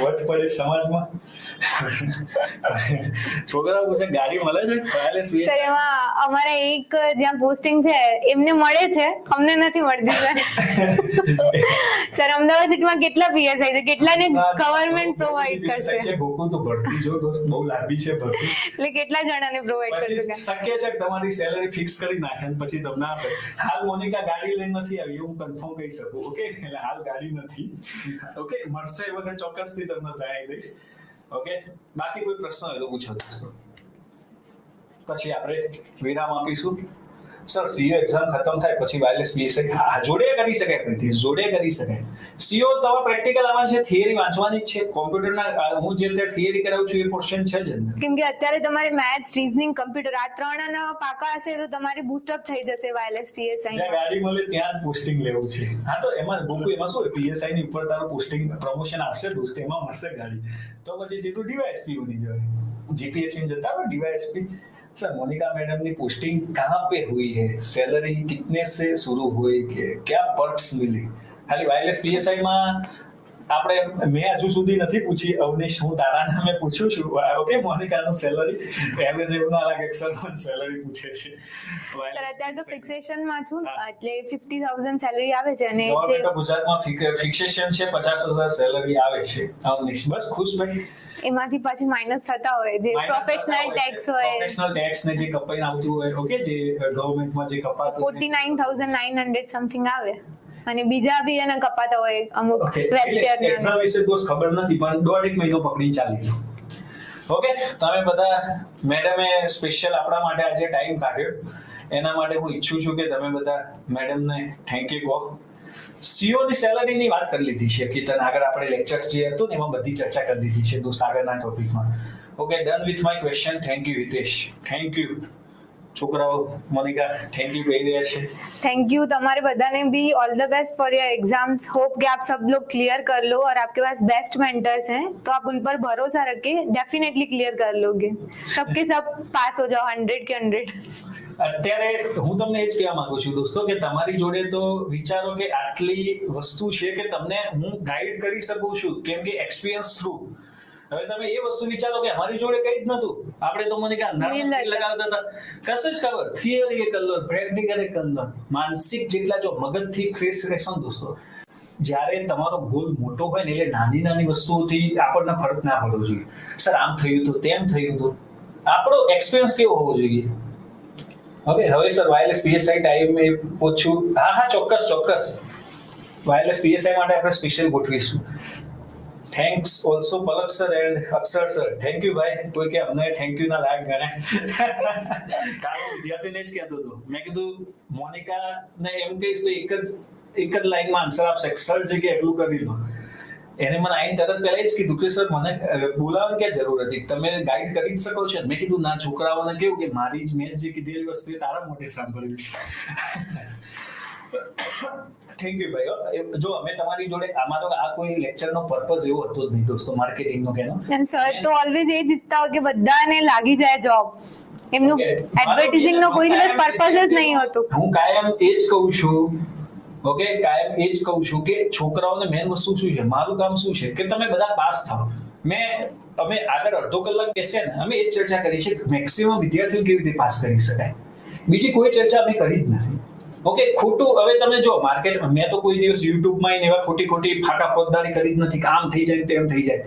વટ પડે સમાજમાં. છોકરાઓ પૂછે ગાડી મળે છે વાયરલેસ સર પીએસઆઈ? એમાં અમારા એક જ્યાં પોસ્ટિંગ છે એમને મળે છે, અમને નથી મળતી સર. સર અમદાવાદ સિટીમાં કેટલા પીએસઆઈ છે, કેટલાને ગવર્મેન્ટ પ્રોવાઈડ કરશે? ગોકુલ તો ભરતી જો દોસ્ત બહુ લાંબી છે ભરતી. એટલે કેટલા જણાને પ્રોવાઈડ પછી કરશે? શક્ય છે કે તમારી સેલરી ફિક્સ કરી નાખે અને પછી તમને આપે. હાલ મોનિકા ગાડી લઈને નથી આવી, હું કન્ફર્મ કહી શકું. ઓકે, એટલે હાલ ગાડી નથી. ઓકે, મળશે એ વખત ચોક્કસથી તમને જણાવી દઈશ. ઓકે, બાકી કોઈ પ્રશ્ન હોય તો પૂછો દોસ્તો, પછી આપણે વિરામ આપીશું. સર સીઓ એક્ઝામ ખતમ થાય પછી વાયરલેસ પીએસઆઈ જોડે કરી શકાય, પ્રીતિ જોડે કરી શકાય. સીઓ તમારે પ્રેક્ટિકલ આવવાનું છે, થિયરી વાંચવાની જ છે. કોમ્પ્યુટરના હું જે અત્યારે થિયરી કરાવું છું એ પોર્શન છે જ અંદર. કેમ કે અત્યારે તમારે મેથ્સ, રીઝનિંગ, કમ્પ્યુટર આ ત્રણના પાકા હશે તો તમારે બૂસ્ટ અપ થઈ જશે વાયરલેસ પીએસઆઈ. જ્યાં ગાડી મળે ત્યાં જ પોસ્ટિંગ લેવું છે. હા તો એમાં ગોકુ એમાં શું પીએસઆઈ ની ઉપર તારું પોસ્ટિંગ પ્રમોશન આવશે દોસ્ત, એમાં મળશે ગાડી. તો પછી સીધું ડીવાયએસપી બની જવાય. जीपीएससी में जता है डीवाईएसपी. सर मोनिका मैडम की पोस्टिंग कहाँ पे हुई है, सैलरी कितने से शुरू हुई, क्या पर्क्स मिली? खाली वायरलेस पीएसआई में આપણે મેં હજુ સુધી નથી પૂછી. અવનીશ હું તારા નામે પૂછું છું. ઓકે, મોનિકાનું સેલરી એમને એવું ના લાગે કે સર મને સેલરી પૂછે છે. સર અત્યારે તો ફિક્સેશન માં છું, એટલે 50,000 સેલરી આવે છે અને ગવર્નમેન્ટ ઓફ ગુજરાતમાં ફિક્સેશન છે, 50,000 સેલરી આવે છે. અવનીશ બસ ખુશ ભાઈ. એમાંથી પછી માઇનસ થતા હોય જે પ્રોફેશનલ ટેક્સ હોય, પ્રોફેશનલ ટેક્સ ને જે કપાઈને આવતું હોય, ઓકે, જે ગવર્નમેન્ટમાં જે કપાતું 49,900 સમથિંગ આવે અને બીજા બી એના કપાતા હોય અમુક વેલફેર ના. એક્ઝામ વિશે તો ખબર નથી પણ 1.5 મહિનો પકડી ચાલી. ઓકે, તમે બધા મેડમે સ્પેશિયલ આપણા માટે આજે ટાઈમ કાઢ્યો, એના માટે હું ઈચ્છું છું કે તમે બધા મેડમને થેન્ક યુ કહો. સીઓ ની સેલરી ની વાત કરી લીધી છે કે તને આગળ આપણે લેક્ચર્સ જે હતું ને એમાં બધી ચર્ચા કરી દીધી છે દોસ્ત આગળના ટોપિકમાં. Okay, done with my question. Thank you Hitesh, thank you. છોકરાઓ મોનિકા થેન્ક યુ કહી રહ્યા છે. Thank you. तुम्हारे बधाने भी all the best for your exams. Hope कि आप सब लोग क्लियर कर लो और आपके पास बेस्ट मेंटर्स हैं तो आप उन पर भरोसा रख के डेफिनेटली क्लियर कर लोगे. सबके सब पास हो जाओ 100 के 100. અત્યારે હું તમને એ જ કહેવા માંગુ છું દોસ્તો કે તમારી જોડે તો વિચારો કે આટલી વસ્તુ છે કે તમને હું ગાઈડ કરી શકું છું કેમ કે એક્સપિરિયન્સ થ્રુ. હવે તમે એ વસ્તુ વિચારો કે અમારી જોડે કઈ જ નતું, આપણે તો મને કે લગાવતા હતા, કશું જ ખબર. થિયરી એ કરી લો, પ્રેક્ટિકલ એ કરી લો, માનસિક જેટલા જો મગજથી ફ્રેશ રહેશો દોસ્તો. જ્યારે તમારો ગોલ મોટો હોય ને એટલે નાની નાની વસ્તુઓથી આપણને ફરક ના પડવો જોઈએ. સર આમ થયું હતું, તેમ થયું હતું, આપણો એક્સપિરિયન્સ કેવો હોવો જોઈએ. ઓકે, હવે સર વાયરલેસ પીએસઆઈ ટાઈમ એ પૂછું. હા ચોક્કસ ચોક્કસ. વાયરલેસ પીએસઆઈ માટે આપણે સ્પેશિયલ ગોઠવીશું. Thanks also Palak sir and Akshar sir. Thank you ભાઈ. કોઈ કે અમને થેન્ક યુ ના લાયક ગણે. કારણ વિદ્યાર્થીને જ કહેતો હતો, મેં કીધું મોનિકા ને એમ કહીશ તો એક જ લાઈનમાં આન્સર આપશે, સર જે કે એટલું કરી લો. એને મને આઈને તરત પહેલા જ કીધું કે સર મને બોલાવવાની ક્યાં જરૂર હતી, તમે ગાઈડ કરી જ શકો છો. મેં કીધું ના, છોકરાઓને કેવું કે મારી જ મેં જે કીધેલી વસ્તુ એ તારા મોઢે સાંભળ્યું છે. થેન્ક યુ ભાઈ. જો અમે તમારી જોડે આમાં તો આ કોઈ લેક્ચરનો પર્પઝ એવો હતો જ નહીં દોસ્તો માર્કેટિંગનો કેનો. સર તો ઓલવેઝ એ જ ઈચ્છતા હોય કે બધાને લાગી જાય જોબ. એમનું એડવર્ટાઇઝિંગ નો કોઈ દિવસ પર્પઝ જ નહીં હોતો. હું કાયમ એ જ કહું છું, ઓકે, કાયમ એ જ કહું છું કે છોકરાઓને મેઇન વસ્તુ શું છે, મારું કામ શું છે કે તમે બધા પાસ થાઓ. અમે આગળ અડધો કલાક બેસ્યા ને અમે એ જ ચર્ચા કરી છે મેક્સિમમ વિદ્યાર્થીઓ કેવી રીતે પાસ કરી શકાય. બીજી કોઈ ચર્ચા અમે કરી જ નથી. ઓકે, ખોટું હવે તમે જો માર્કેટ, મેં તો કોઈ દિવસ યુટ્યુબમાં એવા ખોટી ફાટા ફોજદારી કરી જ નથી કે આમ થઈ જાય તેમ થઈ જાય.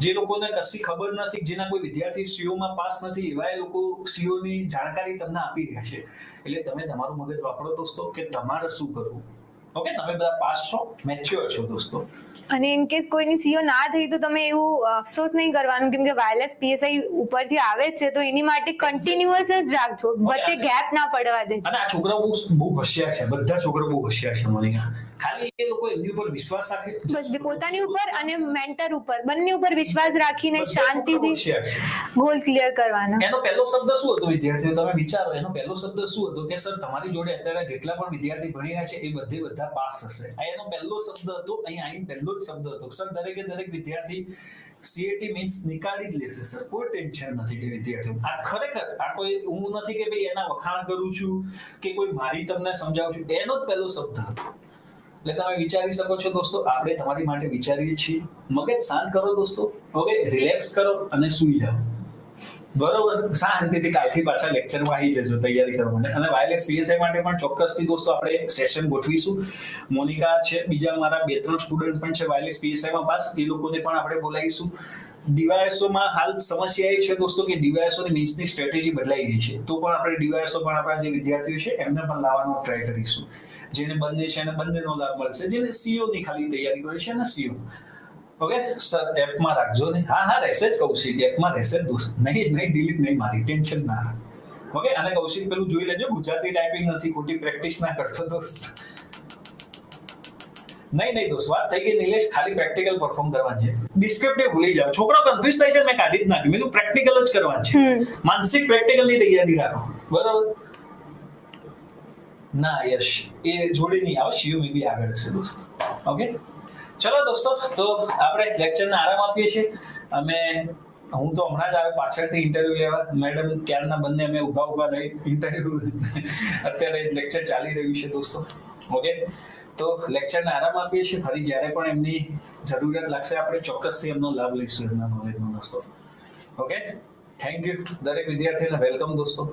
જે લોકોને કશી ખબર નથી, જેના કોઈ વિદ્યાર્થી સીઓમાં પાસ નથી, એવા લોકો સીઓની જાણકારી તમને આપી રહ્યા છે. એટલે તમે તમારું મગજ વાપરો દોસ્તો કે તમારે શું કરવું. ઓકે, તમે બધા પાસ છો, મેચ્યોર છો દોસ્તો. અને ઇન કેસ કોઈની સીઓ ના થઈ તો તમે એવું અફસોસ નહીં કરવાનું કેમ કે વાયરલેસ પીએસઆઈ ઉપરથી આવે જ છે તો એની માટે કન્ટિન્યુઅસ જ રાખજો, વચ્ચે ગેપ ના પડવા દેજો. અને આ છોકરાઓ બહુ હોશિયાર છે, બધા છોકરાઓ બહુ હોશિયાર છે મોનિકા. ખાલી એ લોકો એમની ઉપર વિશ્વાસ રાખે, બસ પોતાની ઉપર અને મેન્ટર ઉપર બંને ઉપર વિશ્વાસ રાખીને બધા છોકરા શાંતિથી હોશિયાર છે. ગોલ ક્લિયર કરવાના. એનો પહેલો શબ્દ શું હતો વિદ્યાર્થીઓ, તમે વિચારો, એનો પહેલો શબ્દ શું હતો કે સર તમારી જોડે અત્યારે જેટલા પણ વિદ્યાર્થી ભણી રહ્યા છે એ બધા પાસ હશે. આ એનો પહેલો શબ્દ હતો. અહીં આવીને પહેલો જ શબ્દ હતો સર દરેકે દરેક વિદ્યાર્થી CAT મીન્સ નીકાળી જ લેશે સર, કોઈ ટેન્શન નથી કે વિદ્યાર્થીઓ. આ ખરેખર આ કોઈ હું નથી કે ભાઈ એના વખાણ કરું છું કે કોઈ મારી તમને સમજાવું છું, એનો જ પહેલો શબ્દ હતો. એટલે તમે વિચારી શકો છો દોસ્તો, આપણે તમારી માટે વિચારીએ છીએ. મગજ શાંત કરો દોસ્તો, ઓકે, રિલેક્સ કરો અને સૂઈ જાઓ. બરોબર, શાંતિથી કાલથી પાછા લેક્ચરમાં આવી જજો તૈયારી કરવા માટે. અને વાયરલેસ PSI માટે પણ ચોક્કસથી દોસ્તો આપણે એક સેશન ગોઠવીશું. મોનિકા છે, બીજા મારા 2-3 સ્ટુડન્ટ પણ છે વાયરલેસ PSI માં પાસ, એ લોકોને પણ આપણે બોલાવીશું. DYSO માં હાલ સમસ્યા એ છે દોસ્તો કે DYSO ની મીન્સની સ્ટ્રેટેજી બદલાઈ ગઈ છે, તો પણ આપણે DYSO પણ આપણા જે વિદ્યાર્થીઓ છે એમને પણ લાવવાનો ટ્રાય કરીશું. જેને બંને છે એને બંનેનો લાભ મળશે, જેને CO ની ખાલી તૈયારી કરી છે ને CO. ઓકે સર, એપમાં રાખજો ને. હા રહેશે જ કૌશિક, એપમાં રહેશે જ દોસ્ત, નહીં ડિલીટ નહીં મારી, ટેન્શન ના. ઓકે, અને કૌશિક પેલું જોઈ લેજો, ગુજરાતી ટાઈપિંગ નથી, ખોટી પ્રેક્ટિસ ના કરતો દોસ્ત. નહીં દોસ્ત, વાત થઈ ગઈ નિલેશ, ખાલી પ્રેક્ટિકલ પરફોર્મ કરવાનું છે. ડિસ્ક્રિપ્ટિવ ભૂલી જાઓ, છોકરો કન્ફ્યુઝ થાય છે, મેં કાઢી જ નાખ્યું. મેં પ્રેક્ટિકલ જ કરવાનું છે, માનસિક પ્રેક્ટિકલની તૈયારી રાખો. બરાબર ના યશ, એ જોડી નહીં આવો, શિવ બી આગળ હશે દોસ્ત. ઓકે ચલો દોસ્તો, તો આપણે લેક્ચરને આરામ આપીએ છીએ. હું તો હમણાં જ આવે પાછળથી ઇન્ટરવ્યુ લેવા, મેડમ ક્યારના બંને અમે ઉભા રહી ઇન્ટરવ્યુ અત્યારે લેક્ચર ચાલી રહ્યું છે દોસ્તો. ઓકે, તો લેક્ચરને આરામ આપીએ છીએ. ફરી જ્યારે પણ એમની જરૂરિયાત લાગશે આપણે ચોક્કસથી એમનો લાભ લઈશું, એમના નોલેજનો દોસ્તો. ઓકે, થેન્ક યુ દરેક વિદ્યાર્થીને, વેલકમ દોસ્તો.